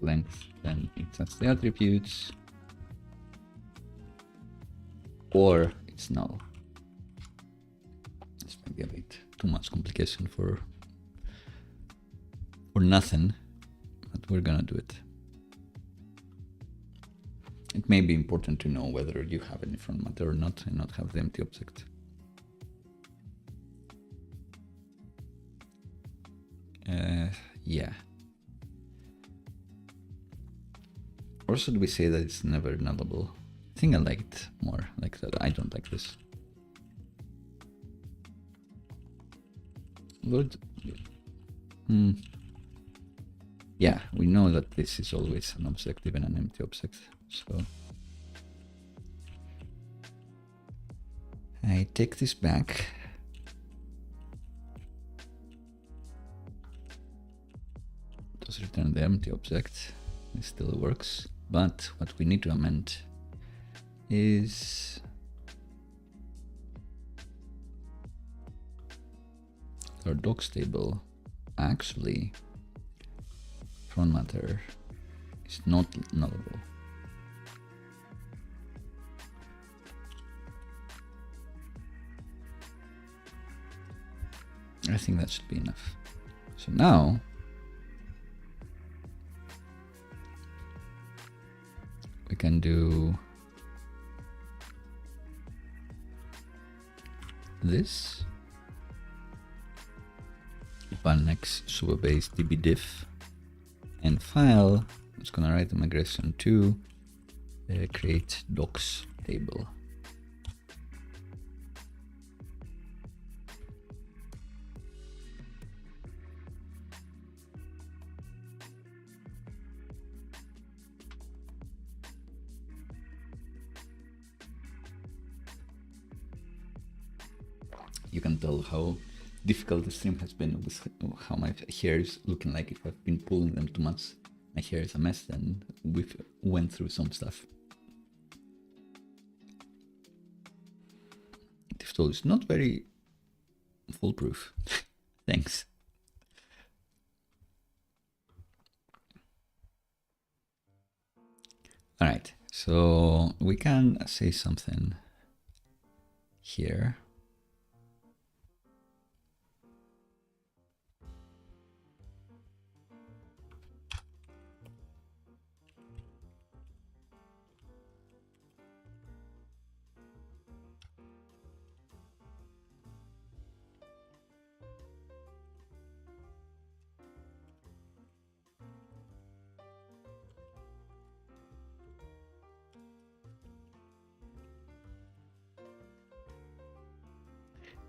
Length, then it's as the attributes, or it's null. This might be a bit too much complication for nothing, but we're gonna do it. It may be important to know whether you have any front matter or not, and not have the empty object. Yeah. Or should we say that it's never nullable? I think I like it more like that. I don't like this. Good. Yeah, we know that this is always an object, even an empty object. So I take this back. Just return the empty object. It still works. But what we need to amend is our docs table. Actually, front matter is not nullable. I think that should be enough. So now we can do this. Next Supabase dbdiff and file. I'm just gonna write the migration to create docs table. You can tell how difficult the stream has been with how my hair is looking like. If I've been pulling them too much, my hair is a mess, and we've went through some stuff. This tool is not very foolproof. Thanks. All right, so we can say something here.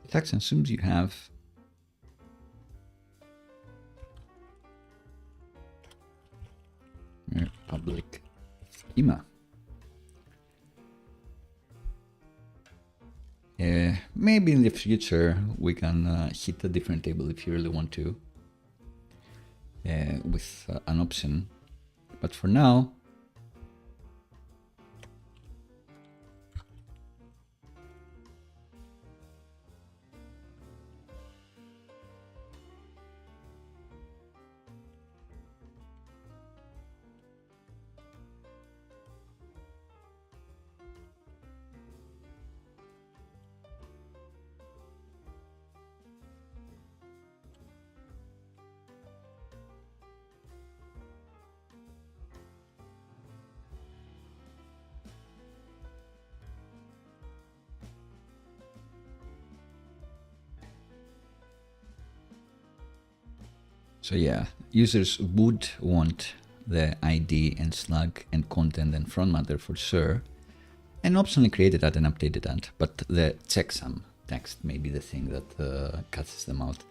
It actually assumes you have your public schema. Maybe in the future we can hit a different table if you really want to, with an option. But for now, So yeah, users would want the ID and slug and content and frontmatter for sure, and optionally created that and updated that. But the checksum text may be the thing that cuts them out.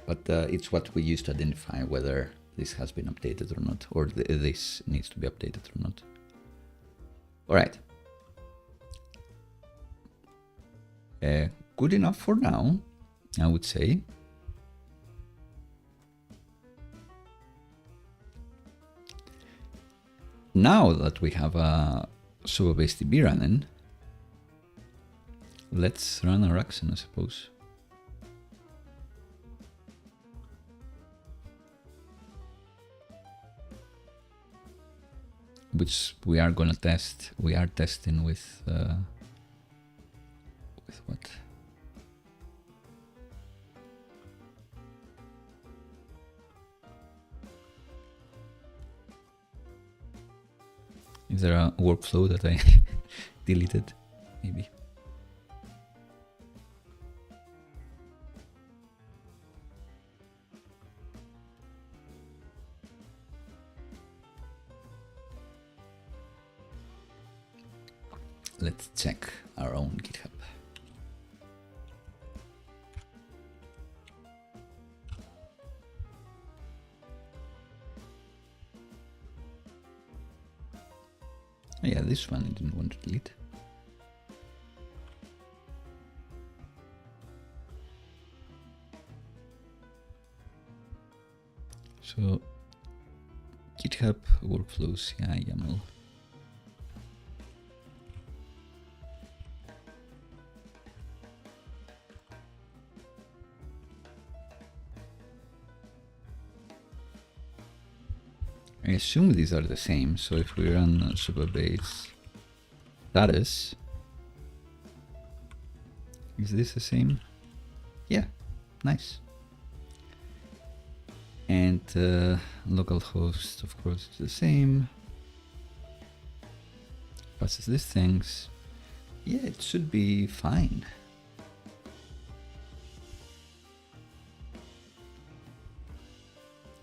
But it's what we use to identify whether this has been updated or not, or this needs to be updated or not. All right. Good enough for now, I would say. Now that we have a Supabase DB running, let's run our action, I suppose. Which we are gonna test. We are testing with what? Is there a workflow that I deleted? Maybe. Let's check our own GitHub. Oh yeah, this one I didn't want to delete. So GitHub workflows, yeah, YAML. I assume these are the same, so if we run Supabase status, is this the same? Yeah, nice. And localhost, of course, is the same. Passes these things. Yeah, it should be fine.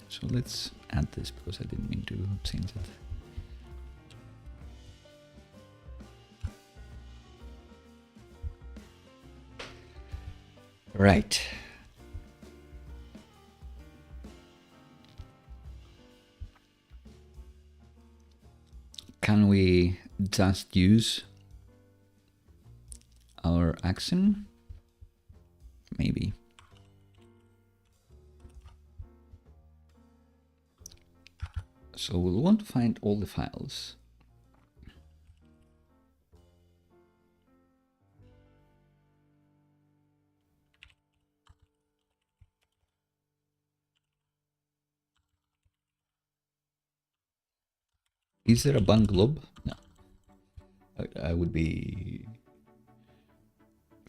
So let's add this because I didn't mean to change it. Right. Can we just use our action? Maybe. So we'll want to find all the files. Is there a bun glob? No. I would be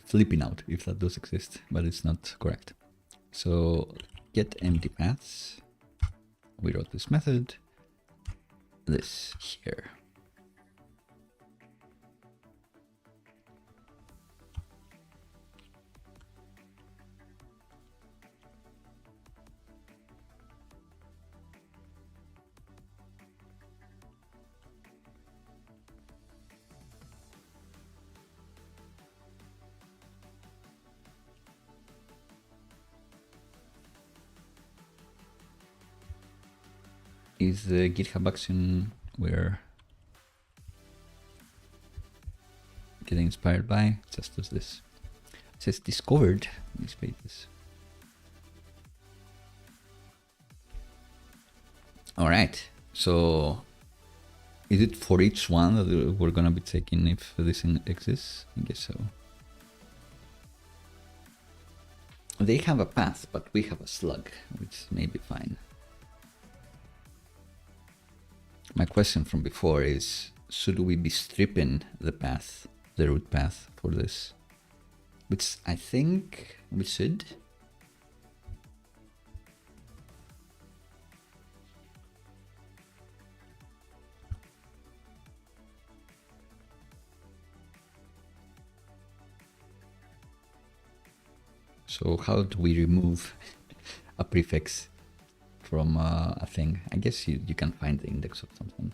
flipping out if that does exist, but it's not correct. So get empty paths. We wrote this method. This here. Is the GitHub action we're getting inspired by? Just does this. It says discovered these pages. All right. So is it for each one that we're gonna be taking if this exists? I guess so. They have a path, but we have a slug, which may be fine. My question from before is, should we be stripping the path, the root path for this? Which I think we should. So how do we remove a prefix from a thing. I guess you can find the index of something.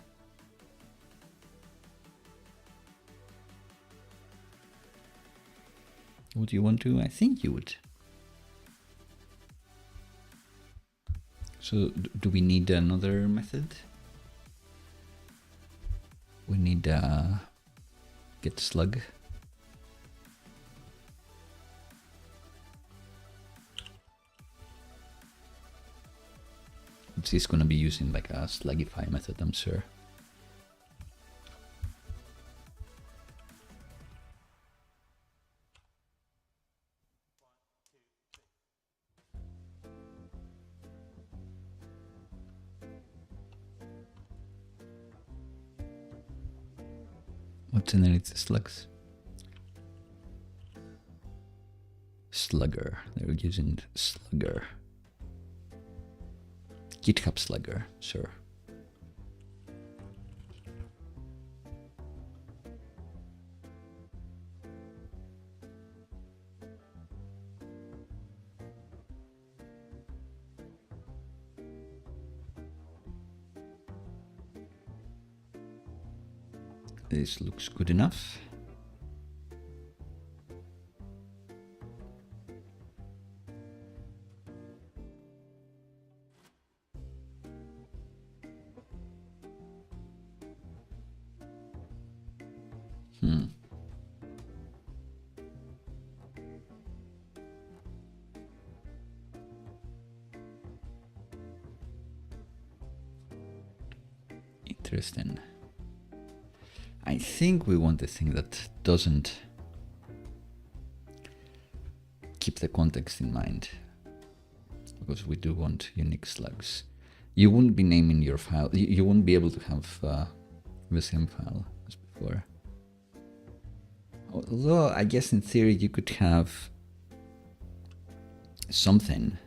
Would you want to? I think you would. So do we need another method? We need get slug. It's going to be using like a slugify method, I'm sure. What's underneath the slugs? Slugger. They're using slugger. GitHub slugger, sure. This looks good enough. Interesting. I think we want a thing that doesn't keep the context in mind, because we do want unique slugs. You wouldn't be naming your file, you wouldn't be able to have the same file as before. Although I guess in theory you could have something.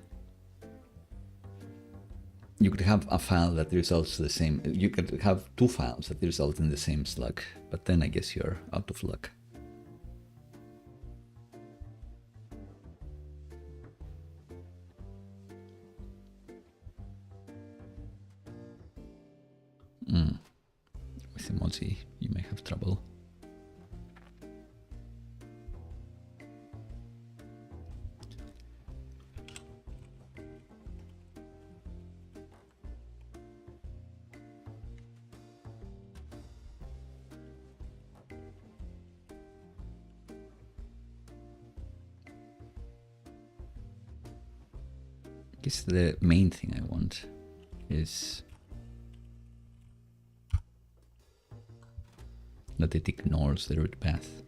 You could have a file that results the same. You could have two files that result in the same slug, but then I guess you're out of luck. With emoji, you may have trouble. I guess the main thing I want is that it ignores the root path.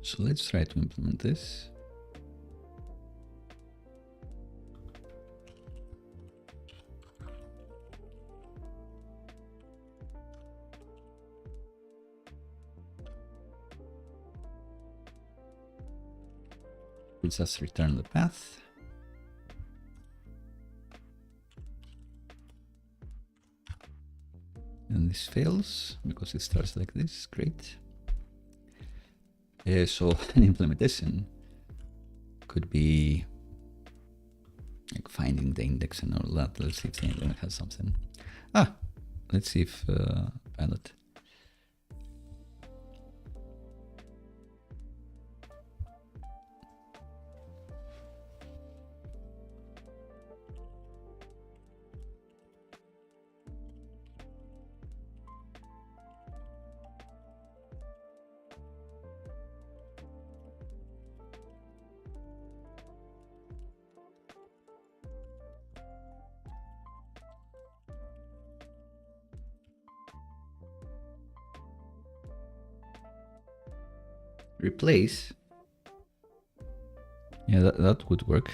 So let's try to implement this. Let's just return the path. And this fails because it starts like this. Great. So an implementation could be like finding the index and all that. Let's see if the element has something. Let's see if pilot. replace. Yeah, that would work.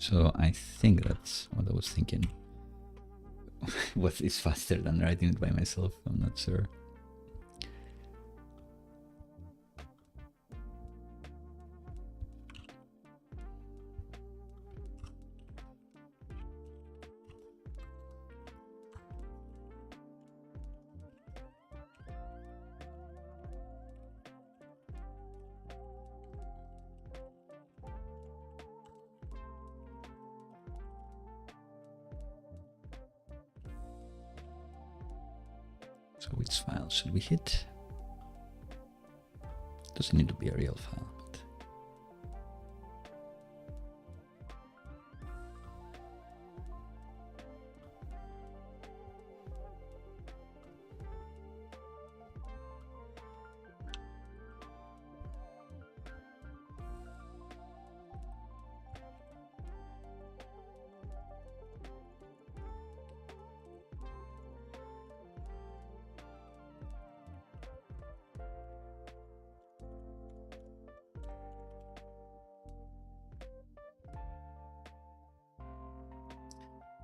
So I think that's what I was thinking. What is faster than writing it by myself? I'm not sure. So which file should we hit? Doesn't need to be a real file. But...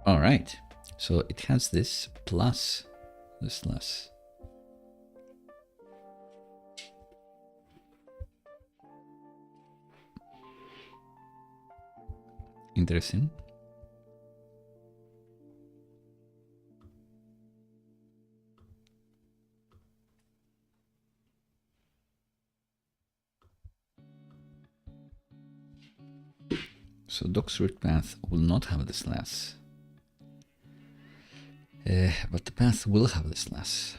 All right, so it has this plus the slash. Interesting. So doc's root path will not have the slash. But the path will have the slash.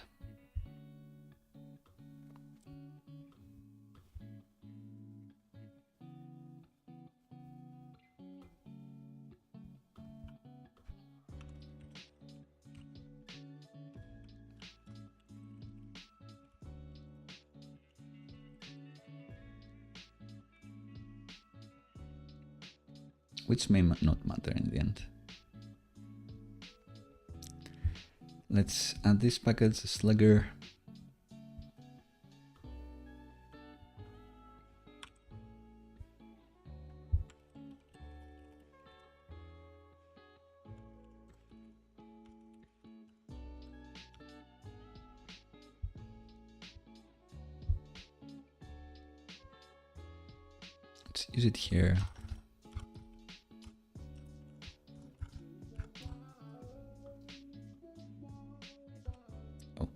Which may not matter in the end. Let's add this package, slugger. Let's use it here. Oh.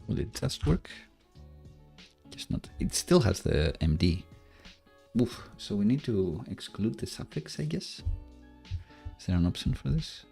Will it just work? Just not. It still has the MD. Oof. So we need to exclude the suffix, I guess. Is there an option for this?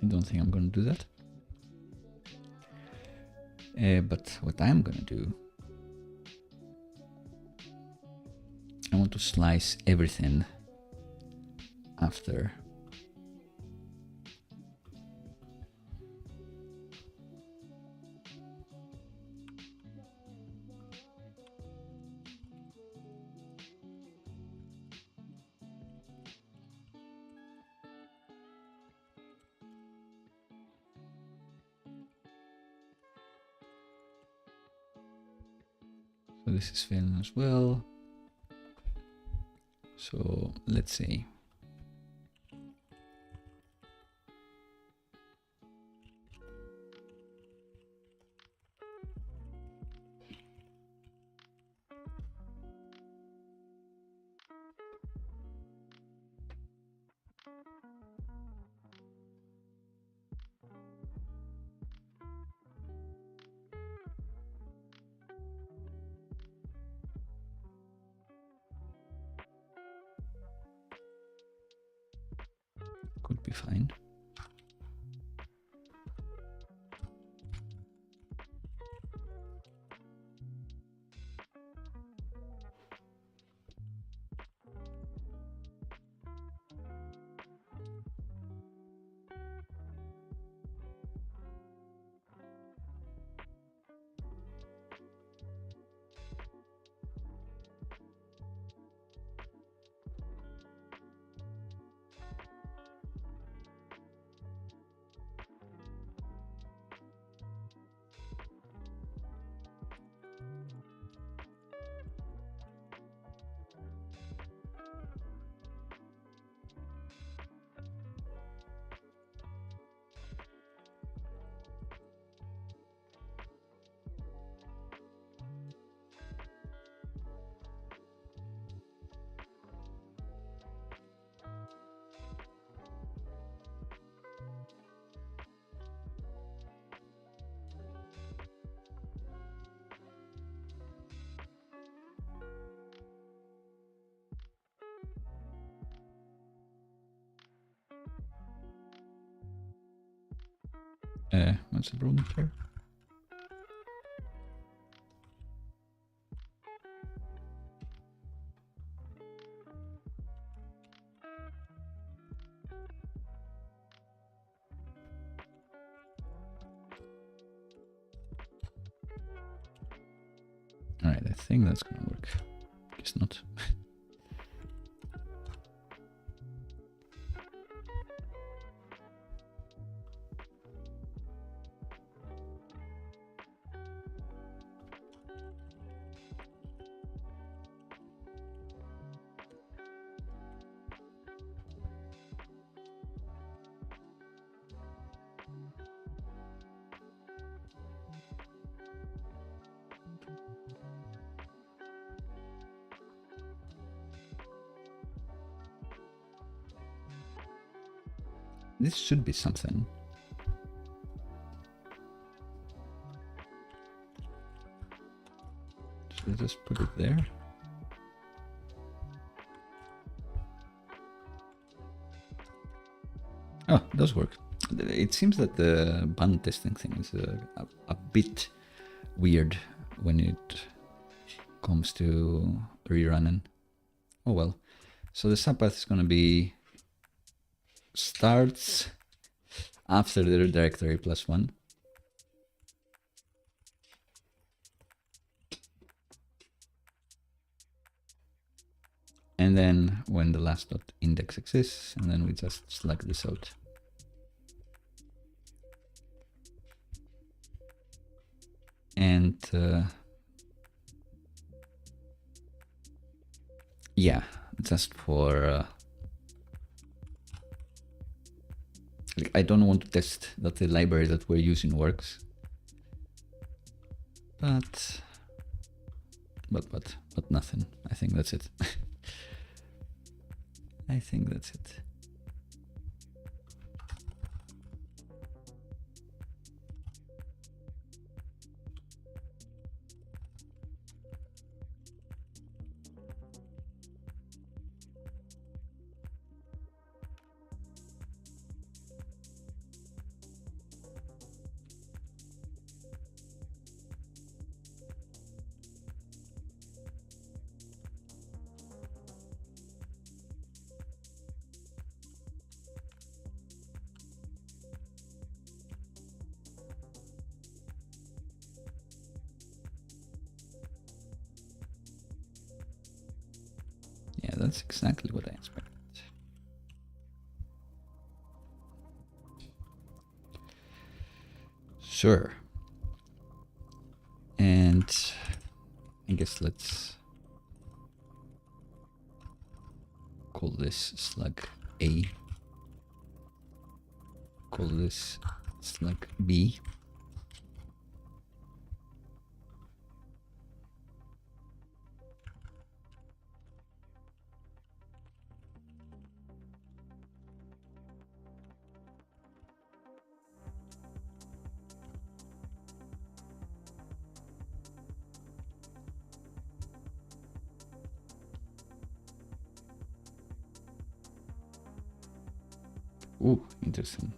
I don't think I'm going to do that. But what I'm going to do, I want to slice everything after. So this is failing as well. So let's see. Could be fine. What's the problem here? All right, I think that's gonna work. Guess not. This should be something. Should I just put it there? Oh, it does work. It seems that the band testing thing is a bit weird when it comes to rerunning. Oh well. So the subpath is going to be starts after the directory +1. And then when the last dot index exists, and then we just slug this out. And yeah, just for I don't want to test that the library that we're using works, but nothing. I think that's it. I think that's it. Yeah, that's exactly what I expected. Sure. And I guess let's call this slug A. Call this slug B. Ooh, interesting.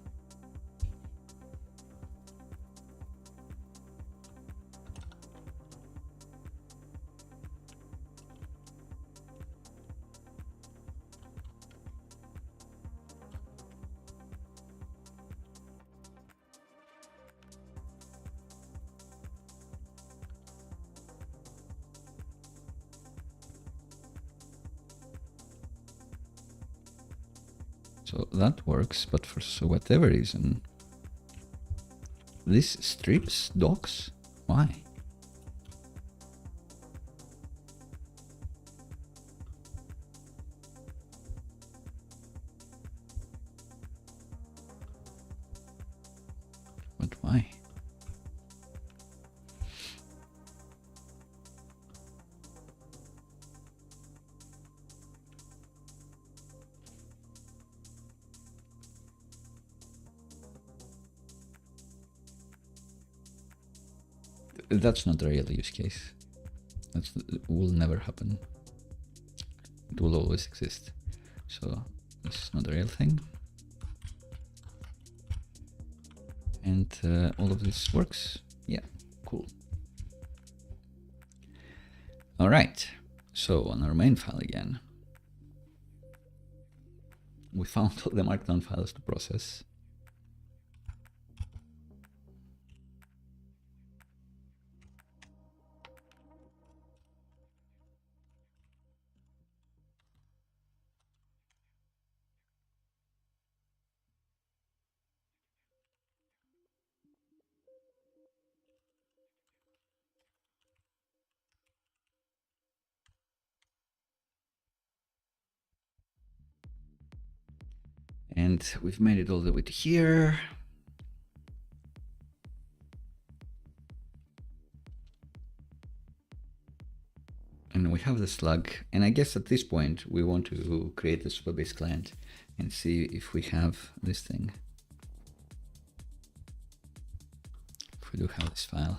So that works, but for whatever reason, this strips docs? Why? But why? That's not a real use case. That will never happen. It will always exist. So this is not a real thing. And all of this works. Yeah, cool. All right. So on our main file again, we found all the markdown files to process. And we've made it all the way to here. And we have the slug. And I guess at this point, we want to create the Supabase client and see if we have this thing. If we do have this file.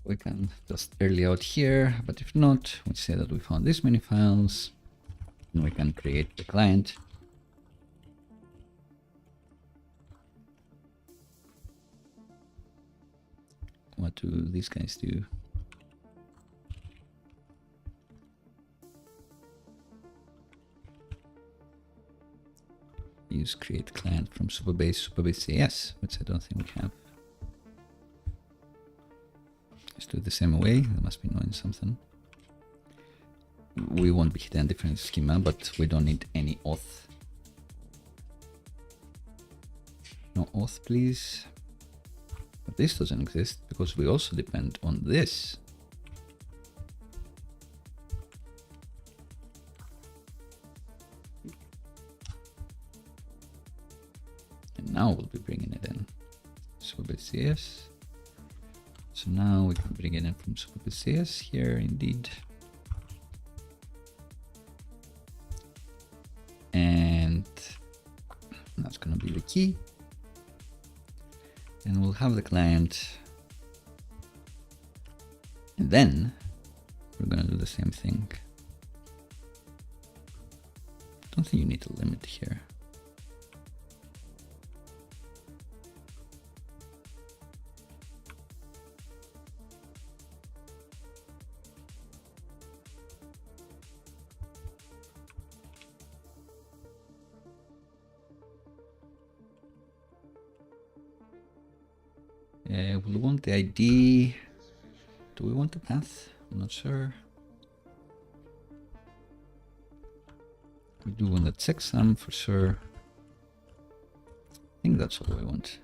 We can just early out here, but if not, we say that we found this many files, and we can create the client. What do these guys do? Use create client from Supabase, Supabase.ize, which I don't think we have. Let's do it the same way. They must be knowing something. We won't be hitting a different schema, but we don't need any auth. No auth, please. But this doesn't exist because we also depend on this. And now we'll be bringing it in. Supabase.ize. So now we can bring it in from Supabase.ize here, indeed. And that's going to be the key. And we'll have the client. And then we're going to do the same thing. I don't think you need a limit here. We'll want the ID. Do we want the path? I'm not sure. We do want the checksum for sure. I think that's all we want.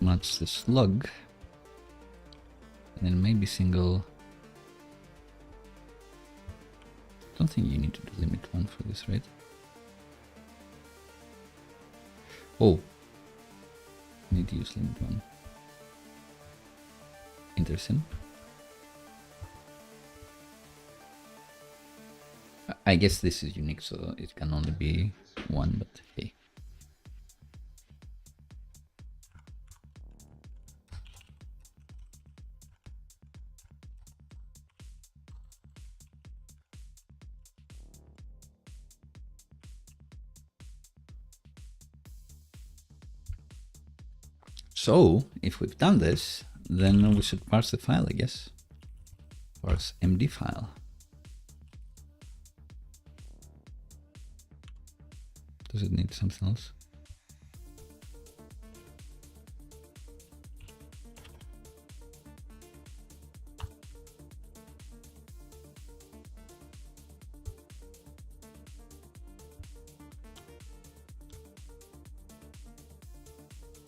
Match the slug. And then maybe single. Don't think you need to do limit 1 for this, right? Oh, need to use limit 1. Interesting. I guess this is unique, so it can only be 1, but hey. So, if we've done this, then we should parse the file, I guess. Parse MD file. Does it need something else?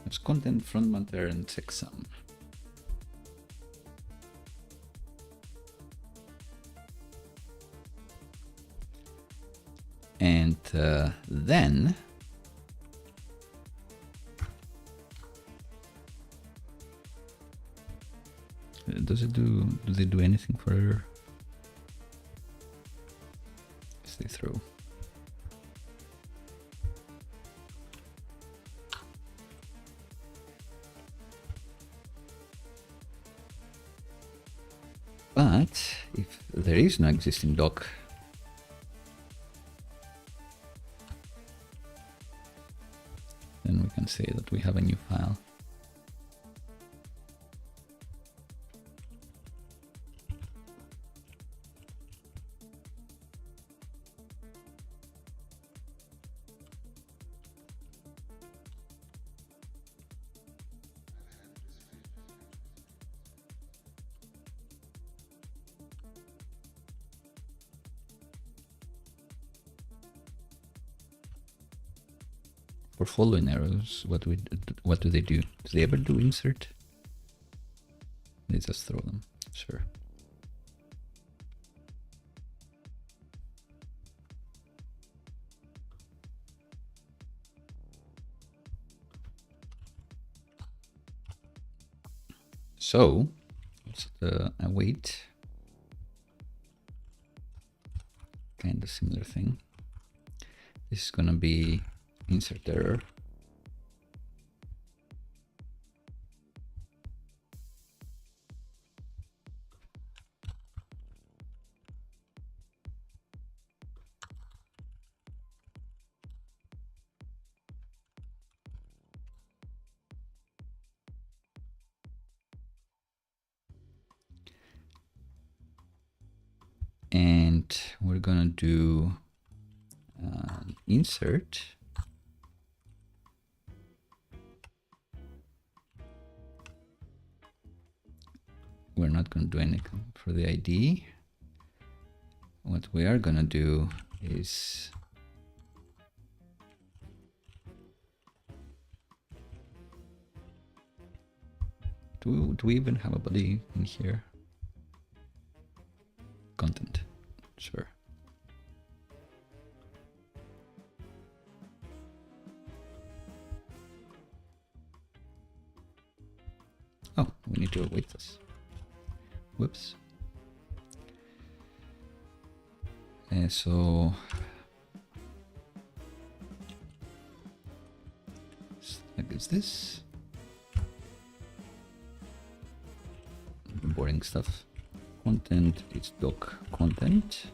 It's content, frontmatter, and checksum. And then do they do anything for stay through? But if there is no existing doc, then we can say that we have a new file. For following arrows, what do they do? Do they ever do insert? They just throw them. Sure. So let's await. Kind of similar thing. This is gonna be insert error. And we're gonna do insert. We're not going to do anything for the ID. What we are going to do is do we even have a body in here? Content, sure. Oh, we need to await this. Whoops. So like is this boring stuff? Content is doc content,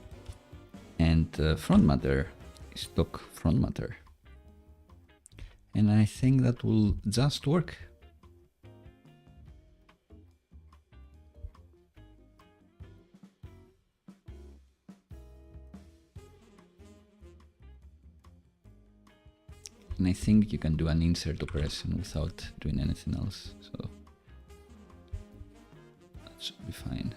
and front matter is doc front matter. And I think that will just work. And I think you can do an insert operation without doing anything else, so that should be fine.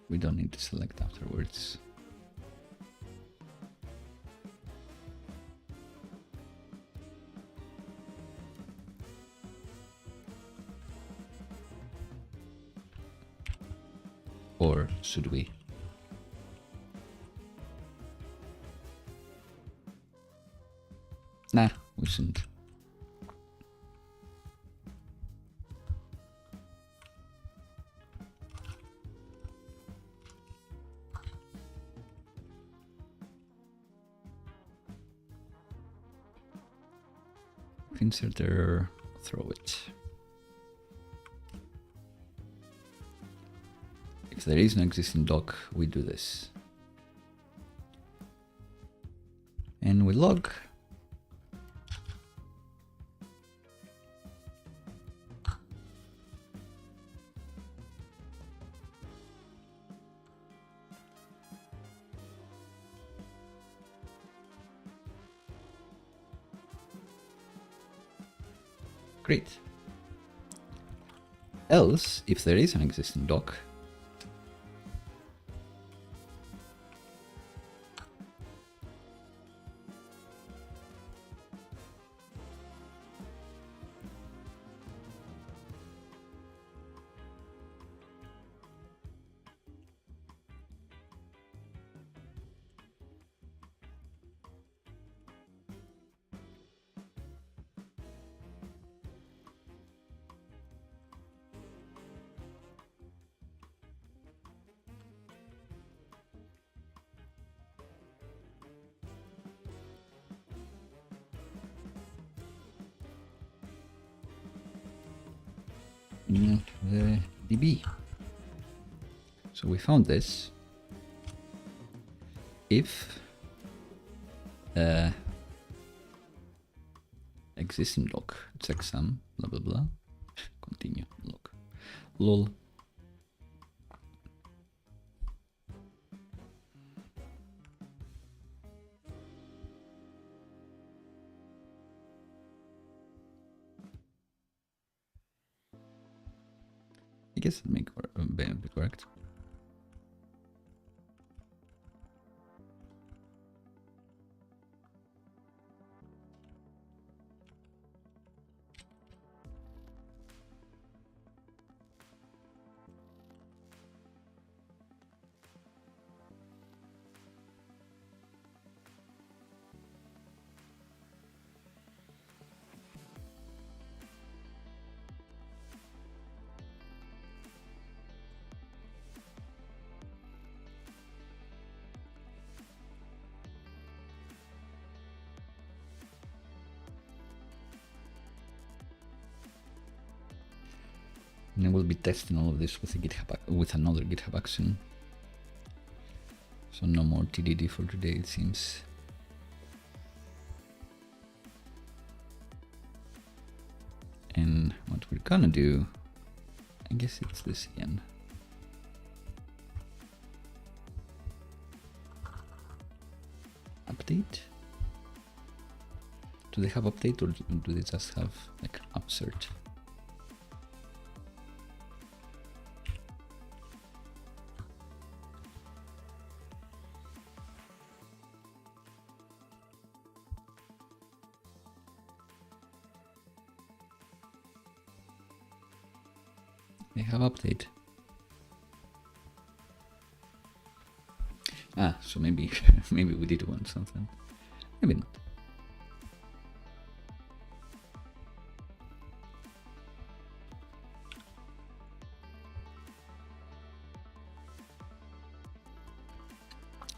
We don't need to select afterwards. Or should we? Nah, we shouldn't. Insert error, throw it. If there is an existing doc, we do this. And we log. Great. Else, if there is an existing doc, the DB. So we found this. If existing doc checksum blah blah blah continue log lol. I guess it may be correct. And I will be testing all of this with another GitHub action. So no more TDD for today, it seems. And what we're gonna do, I guess it's this again. Update. Do they have update, or do they just have like upsert? They have update. Ah, so maybe maybe we did want something. Maybe not.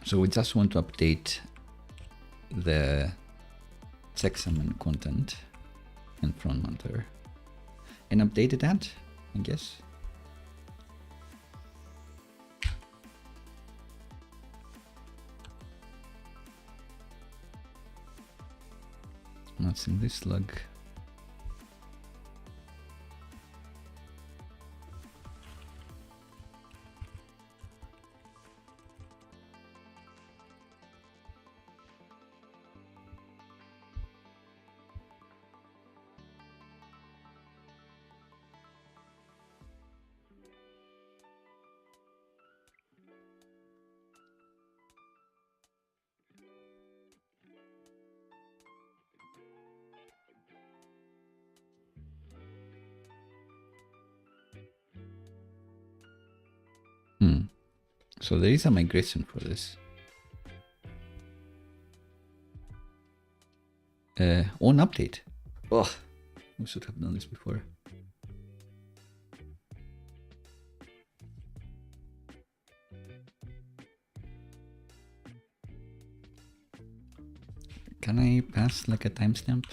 So we just want to update the checksum and content and frontmatter and updated that, I guess. What's in this log? So there is a migration for this. On update. Oh, we should have done this before. Can I pass like a timestamp?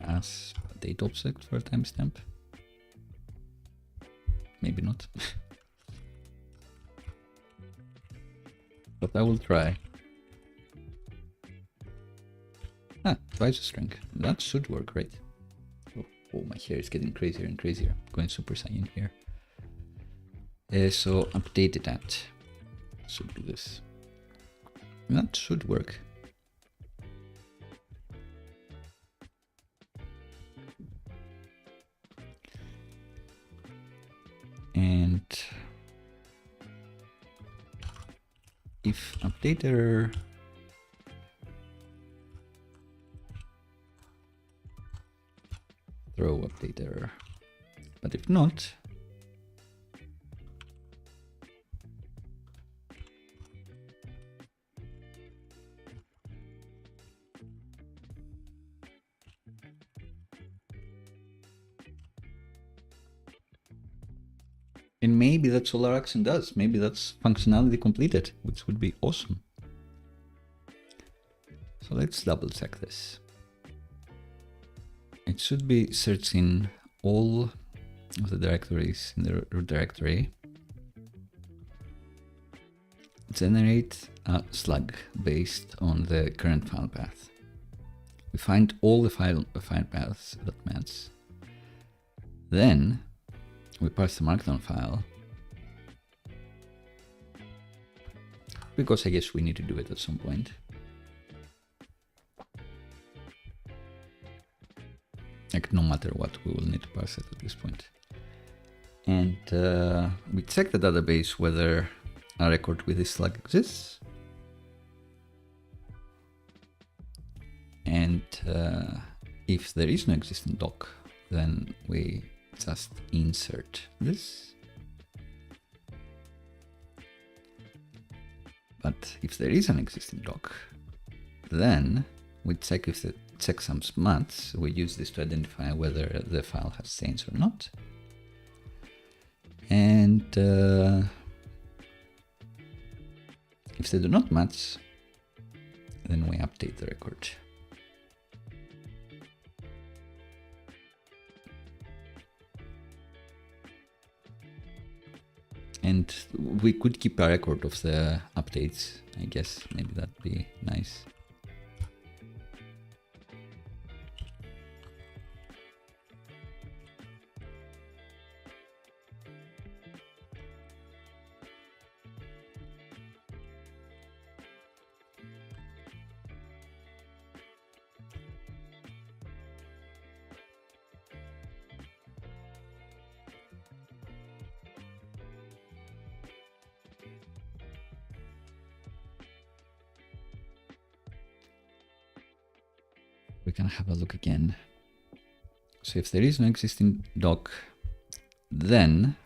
As a date object for a timestamp? Maybe not. But I will try. Twice a string. That should work, right? Oh, my hair is getting crazier and crazier. Going super saiyan here. So updated that. Should do this. That should work. And if updater throw updater, but if not, and maybe that's all our action does. Maybe that's functionality completed, which would be awesome. So let's double check this. It should be searching all of the directories in the root directory. Generate a slug based on the current file path. We find all the file paths that match. Then we parse the markdown file, because I guess we need to do it at some point. Like no matter what, we will need to parse it at this point. And we check the database whether a record with this slug exists. And if there is no existing doc, then we just insert this. But if there is an existing doc, then we check if the checksums match. We use this to identify whether the file has changed or not. And if they do not match, then we update the record. And we could keep a record of the updates, I guess. Maybe that'd be nice. We can have a look again. So if there is no existing doc, then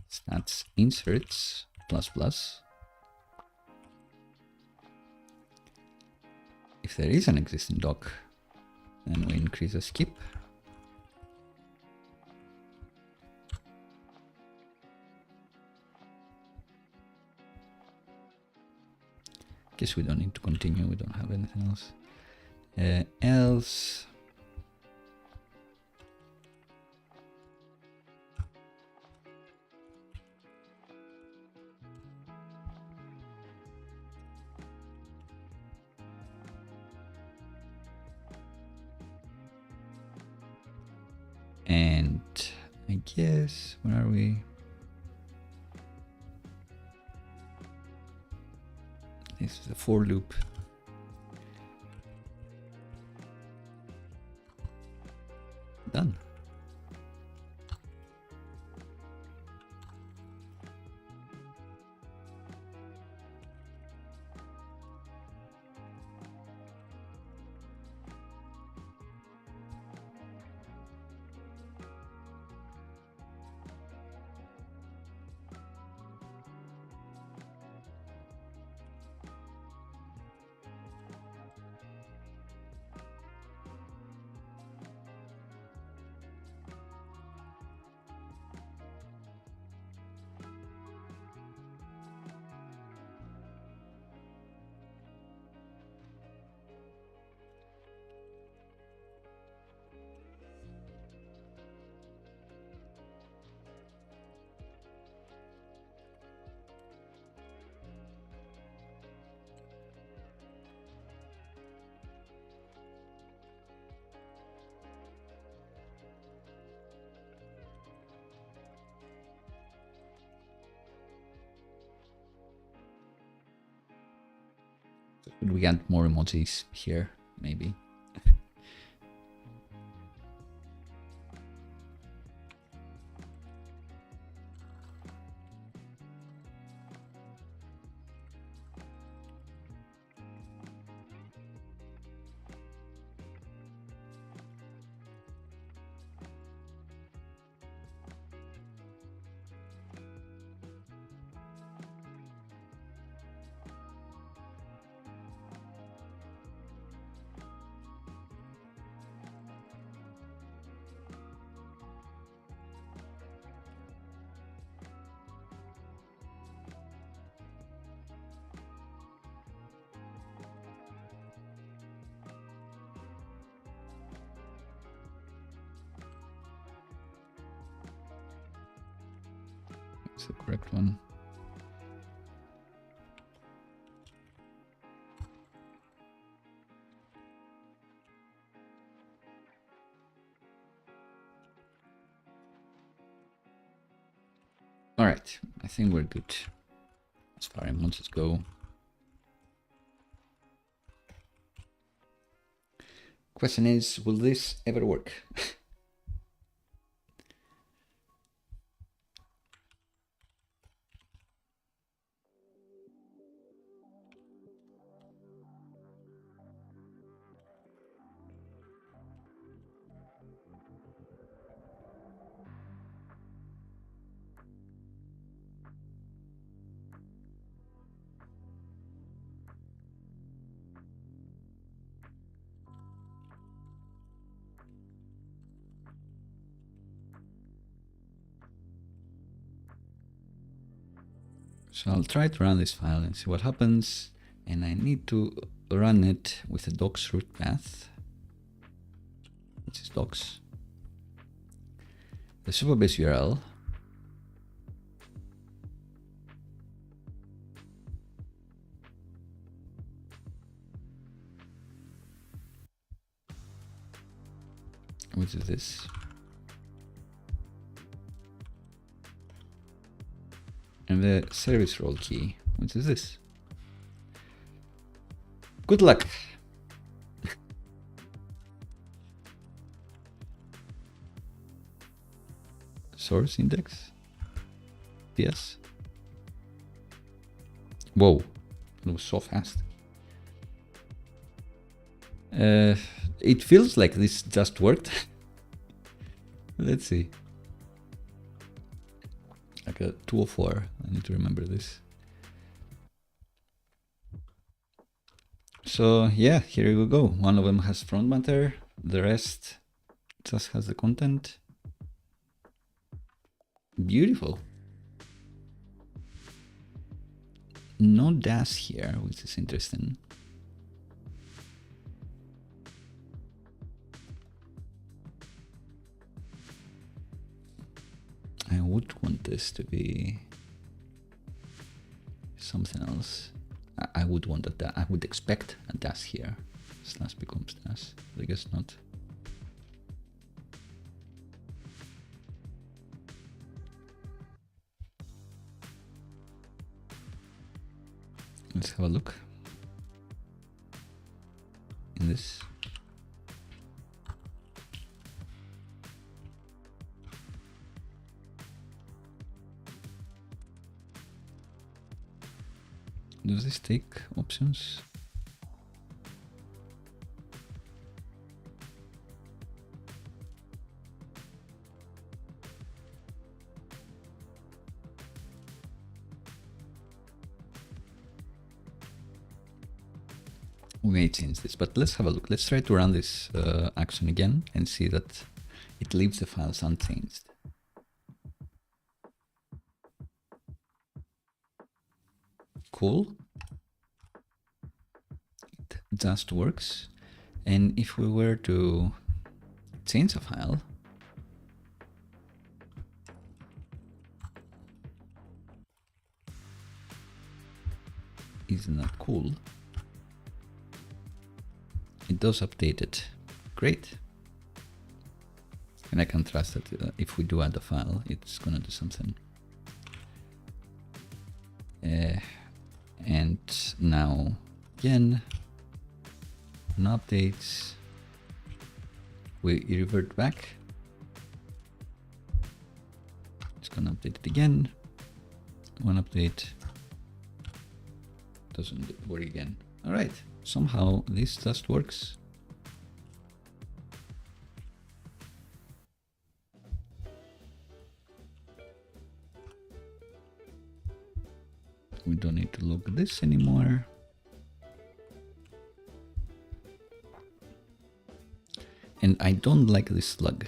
stats inserts ++. If there is an existing doc, then we increase a skip. Guess we don't need to continue, we don't have anything else. Else And I guess, where are we? This is a for loop. Done. Should we add more emojis here, maybe? It's the correct one. All right, I think we're good as far as emojis go. Question is, will this ever work? So I'll try to run this file and see what happens. And I need to run it with a docs root path, which is docs, the Supabase URL, which is this, and the service role key, which is this. Good luck. Source index. Yes. Whoa, it was so fast. It feels like this just worked. Let's see. Like a 204. I need to remember this. So yeah, here we go. One of them has frontmatter, the rest just has the content. Beautiful. No dash here, which is interesting. I would want this to be something else. I would want that. I would expect a dash here. Slash becomes dash. I guess not. Let's have a look in this. Does this take options? We may change this, but let's have a look. Let's try to run this action again and see that it leaves the files unchanged. Cool. It just works. And if we were to change a file, isn't that cool? It does update it. Great. And I can trust that if we do add a file, it's gonna do something. And now again, no updates. We revert back. It's gonna update it again. One update. Doesn't work again. All right. Somehow this just works. We don't need to log this anymore. And I don't like this slug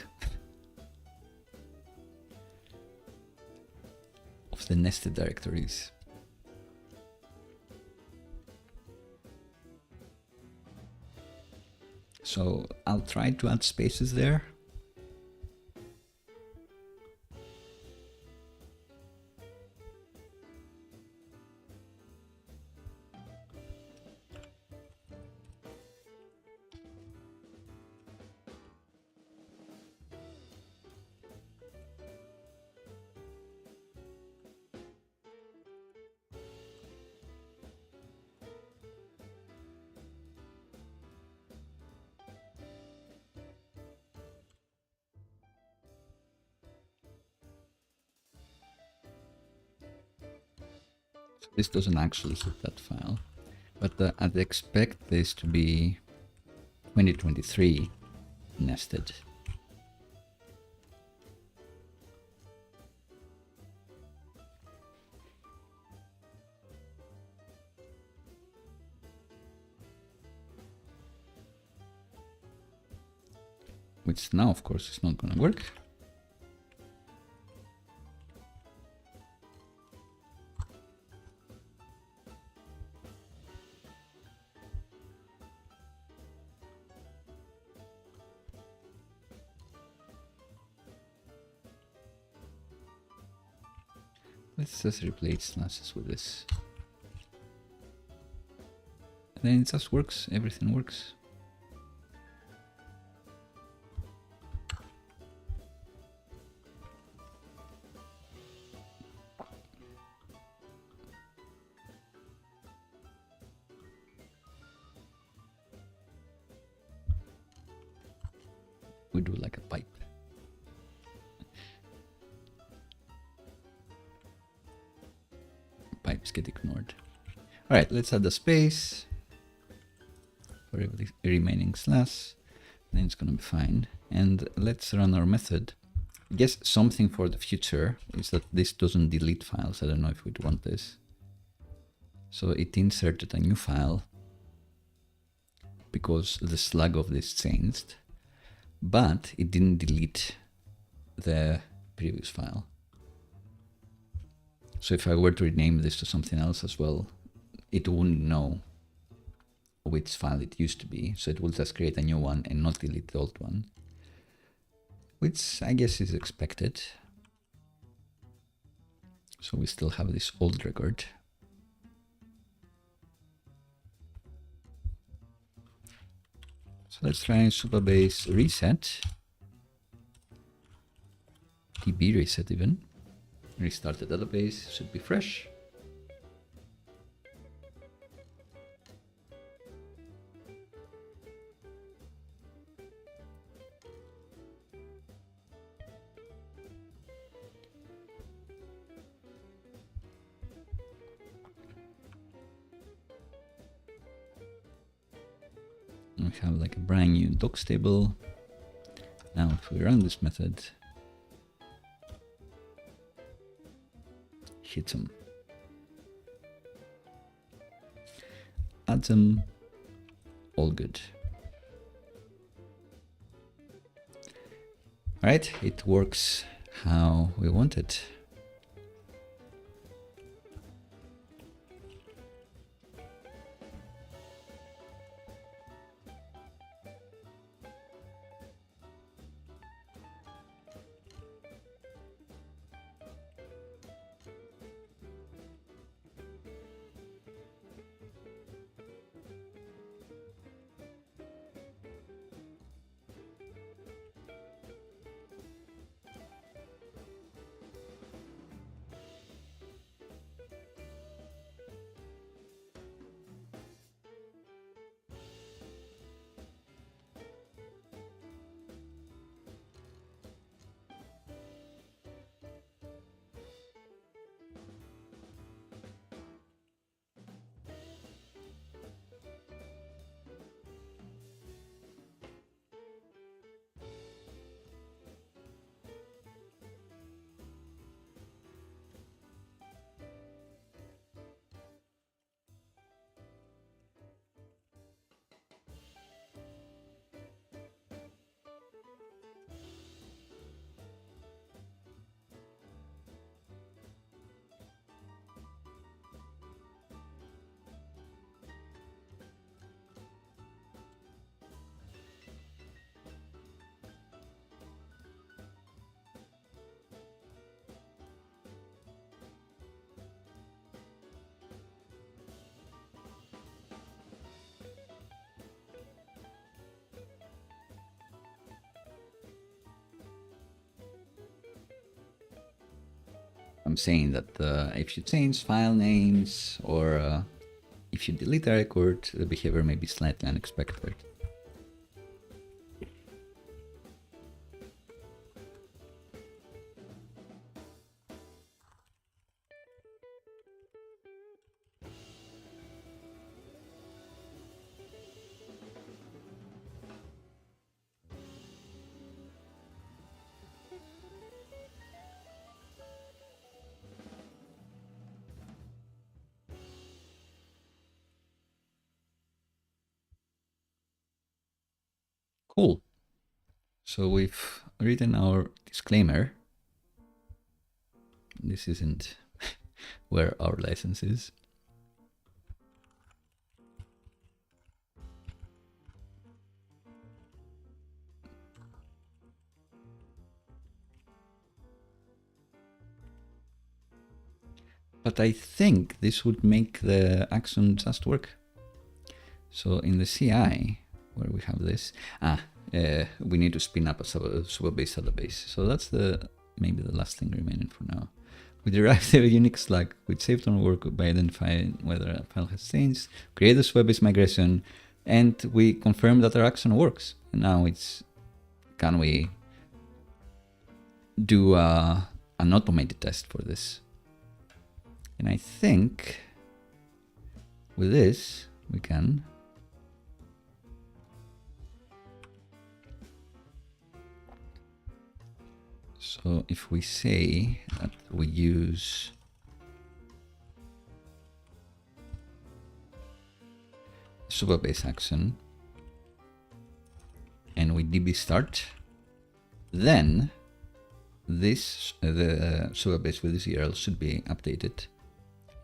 of the nested directories. So I'll try to add spaces there. This doesn't actually fit that file, but I'd expect this to be 2023 nested. Which now, of course, is not going to work. Let's just replace slashes with this. And then it just works, everything works. We do like a pipe. Pipes get ignored. All right, let's add a space for every remaining slash. Then it's gonna be fine. And let's run our method. I guess something for the future is that this doesn't delete files. I don't know if we'd want this. So it inserted a new file because the slug of this changed, but it didn't delete the previous file. So if I were to rename this to something else as well, it wouldn't know which file it used to be. So it will just create a new one and not delete the old one, which I guess is expected. So we still have this old record. So let's try Supabase reset, db reset even. Restart the database, should be fresh. have like a brand new docs table. Now if we run this method, hit them, add them, all good. All right, it works how we want it. I'm saying that if you change file names or if you delete a record, the behavior may be slightly unexpected. Cool. So we've written our disclaimer. This isn't where our license is. But I think this would make the action just work. So in the CI, where we have this, we need to spin up a Supabase database. So that's maybe the last thing remaining for now. We derive the Unix slug, which saved on work by identifying whether a file has changed, create the Supabase migration, and we confirm that our action works. And now it's, can we do an automated test for this? And I think with this, we can. So if we say that we use Supabase action and we db start, then this the Supabase with this URL should be updated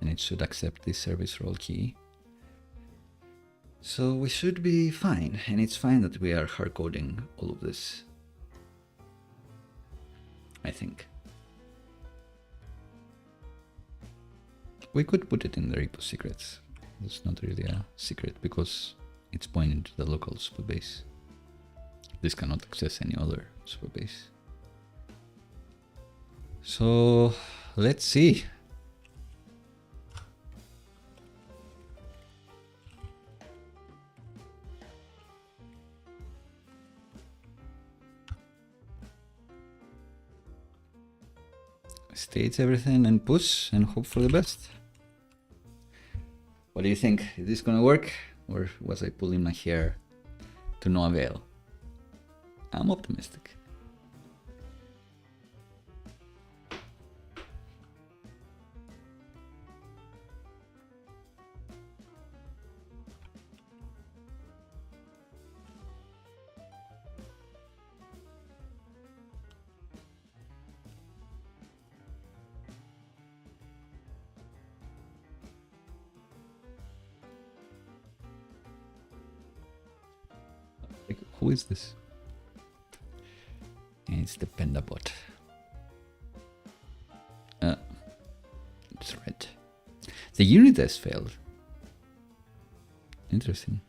and it should accept this service role key. So we should be fine, and it's fine that we are hard coding all of this, I think. We could put it in the repo secrets. It's not really a secret because it's pointing to the local Supabase. This cannot access any other Supabase. So let's see. States everything and push and hope for the best. What do you think? Is this gonna work, or was I pulling my hair to no avail. I'm optimistic. Like, who is this? It's the Pendabot. It's red. The unit test failed. Interesting.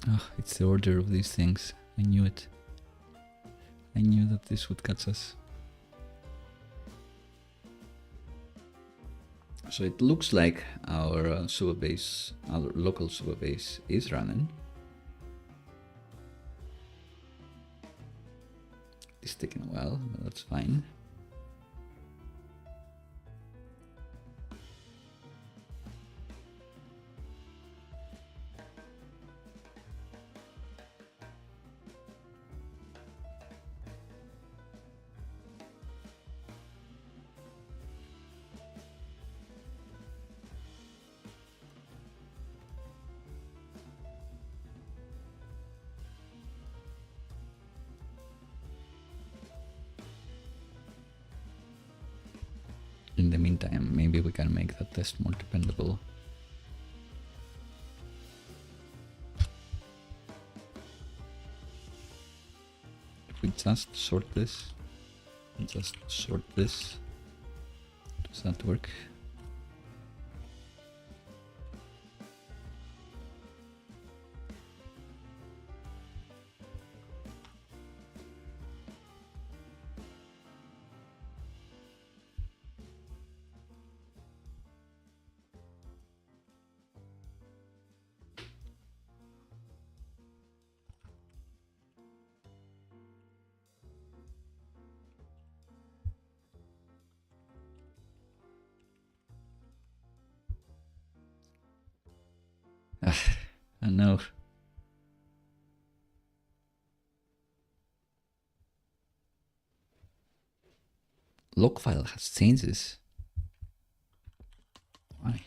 Ah, it's the order of these things. I knew it. I knew that this would catch us. So it looks like our Supabase, our local Supabase is running. It's taking a while, but that's fine. In the meantime, maybe we can make that test more dependable. If we just sort this, does that work? I know. Log file has changes. Why?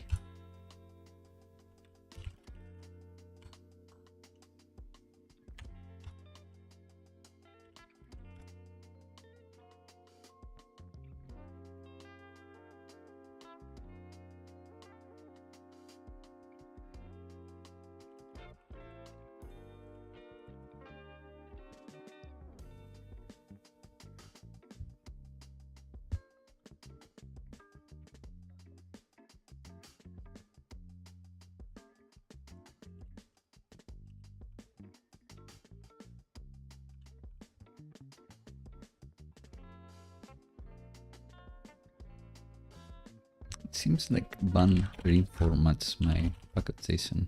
It seems like ban reformats my packet.json.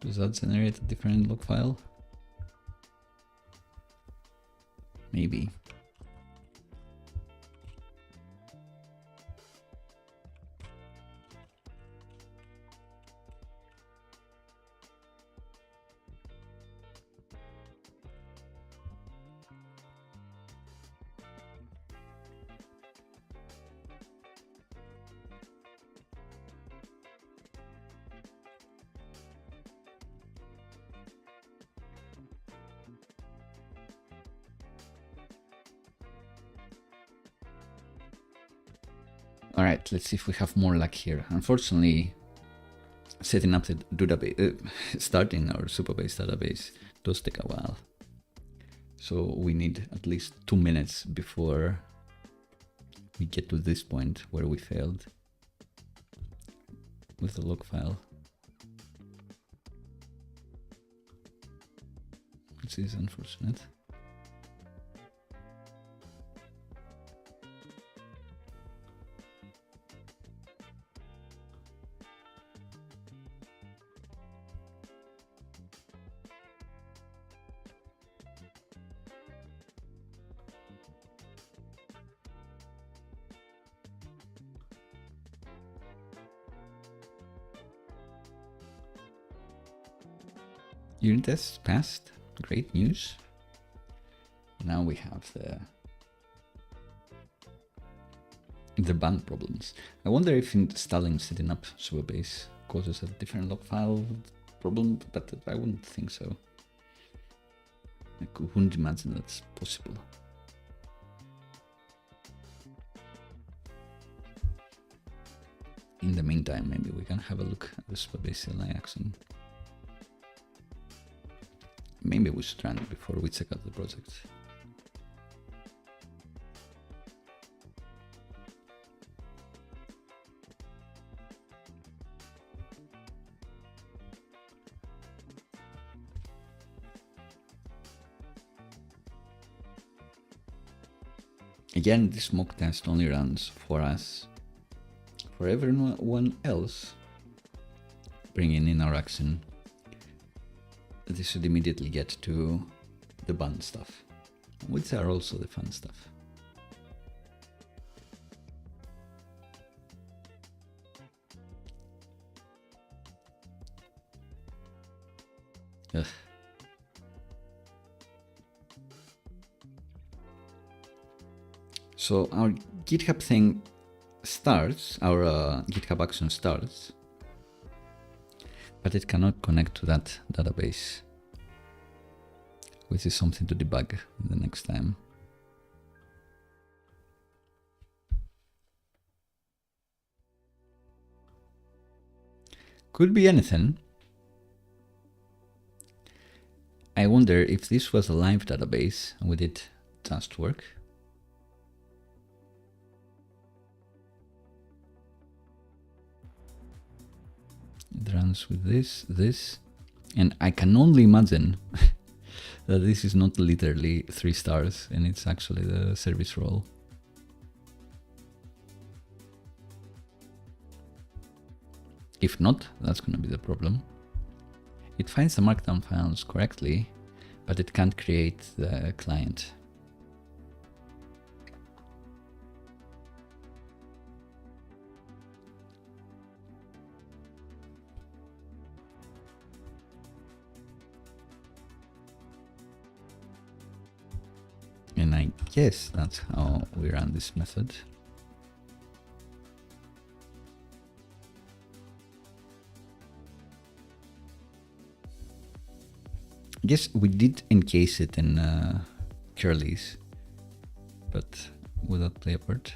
Does that generate a different log file? Maybe. All right, let's see if we have more luck here. Unfortunately, setting up the database, starting our Supabase database does take a while. So we need at least 2 minutes before we get to this point where we failed with the log file. which is unfortunate. Unit test passed. Great news. Now we have the bug problems. I wonder if installing setting up Supabase causes a different log file problem, but I wouldn't think so. I wouldn't imagine that's possible. In the meantime, maybe we can have a look at the Supabase CLI action. Maybe we should run it before we check out the project. Again, this mock test only runs for us. For everyone else bringing in our action, this should immediately get to the bun stuff, which are also the fun stuff. Ugh. So our GitHub thing starts, our GitHub action starts, but it cannot connect to that database, which is something to debug the next time. Could be anything. I wonder if this was a live database, would it just work? It runs with this, and I can only imagine that this is not literally 3 stars and it's actually the service role. If not, that's going to be the problem. It finds the markdown files correctly, but it can't create the client. And I guess that's how we run this method. I guess we did encase it in curlies, but would that play a part?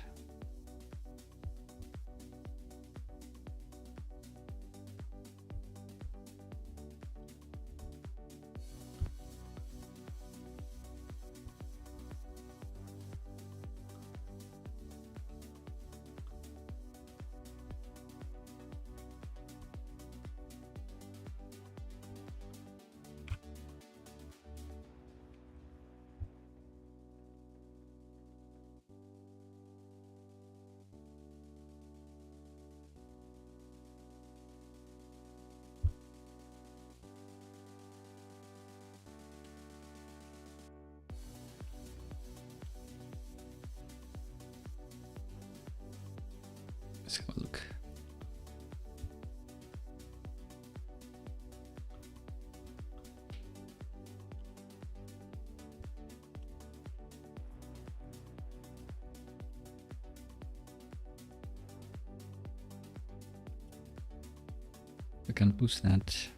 Let's have a look. We can push that.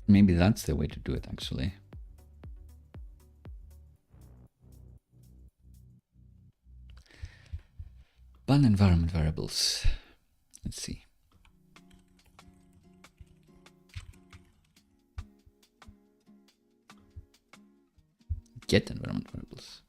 Maybe that's the way to do it, actually. Ban environment variables. Let's see. Get environment variables.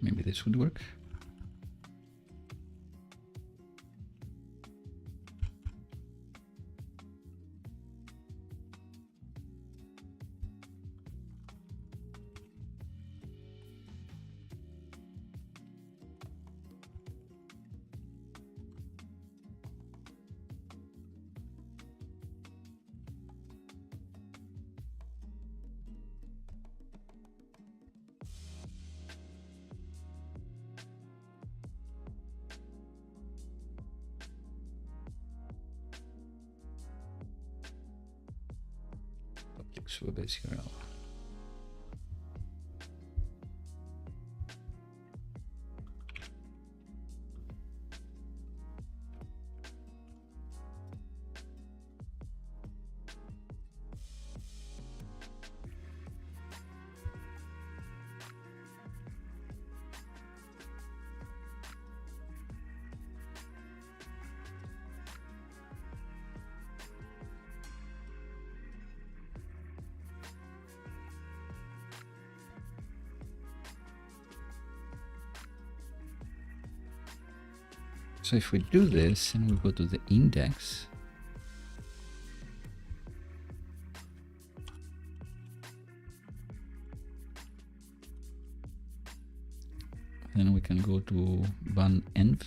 Maybe this would work. Supabase URL. So if we do this and we go to the index, then we can go to ban env.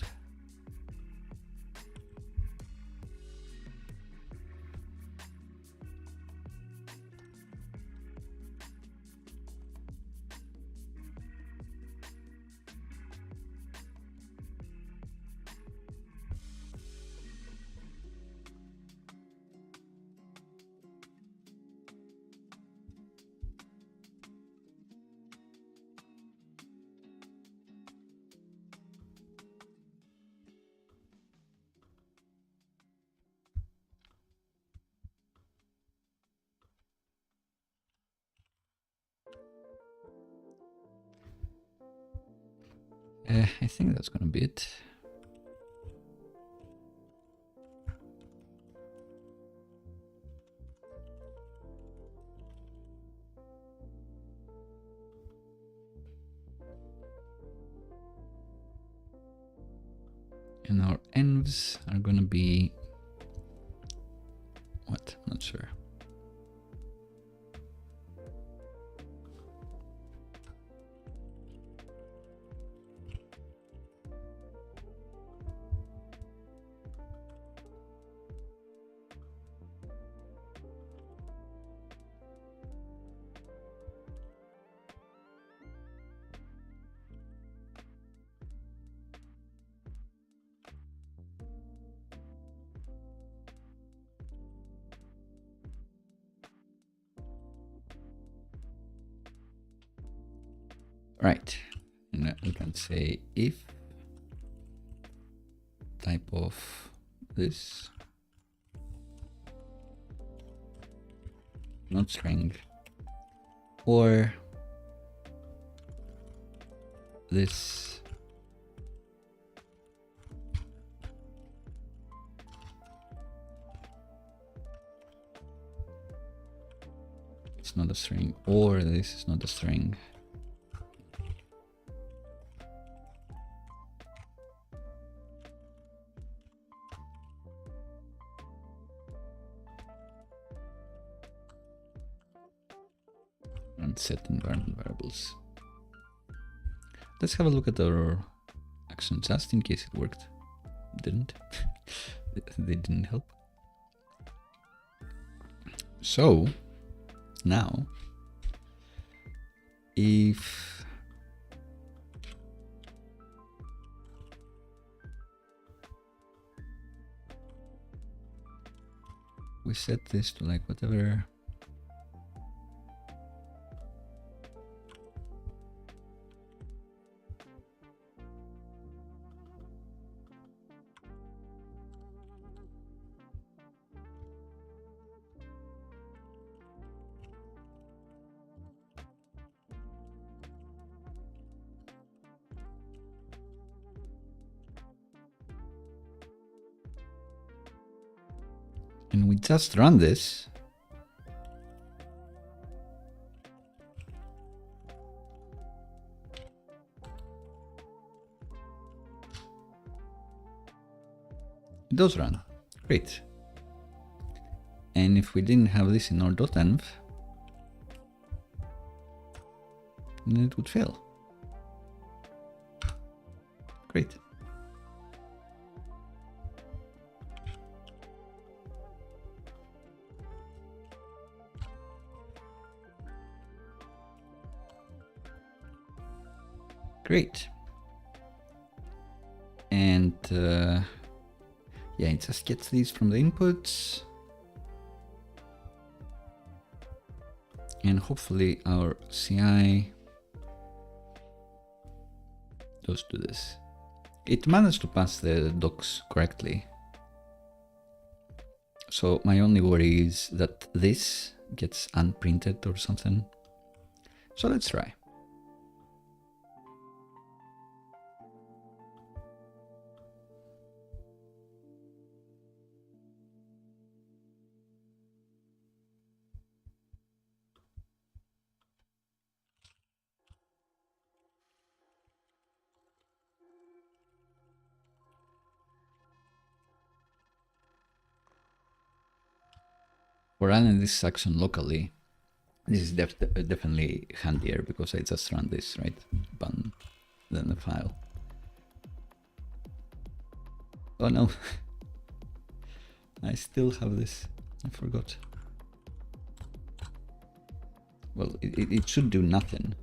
I think that's gonna be it. And our envs are gonna be what? I'm not sure. Right, and we can say if type of this, not string, or this. It's not a string, or this is not a string. And set environment variables. Let's have a look at our action just in case it worked. Didn't. They didn't help. So now if we set this to like whatever, and we just run this, it does run. Great. And if we didn't have this in our .env, then it would fail. Great. Great. And yeah, it just gets these from the inputs. And hopefully our CI does do this. It managed to pass the docs correctly. So my only worry is that this gets unprinted or something. So let's try. For running this action locally, this is definitely handier because I just run this, right? Bun, then the file. Oh no, I still have this, I forgot. Well, it should do nothing.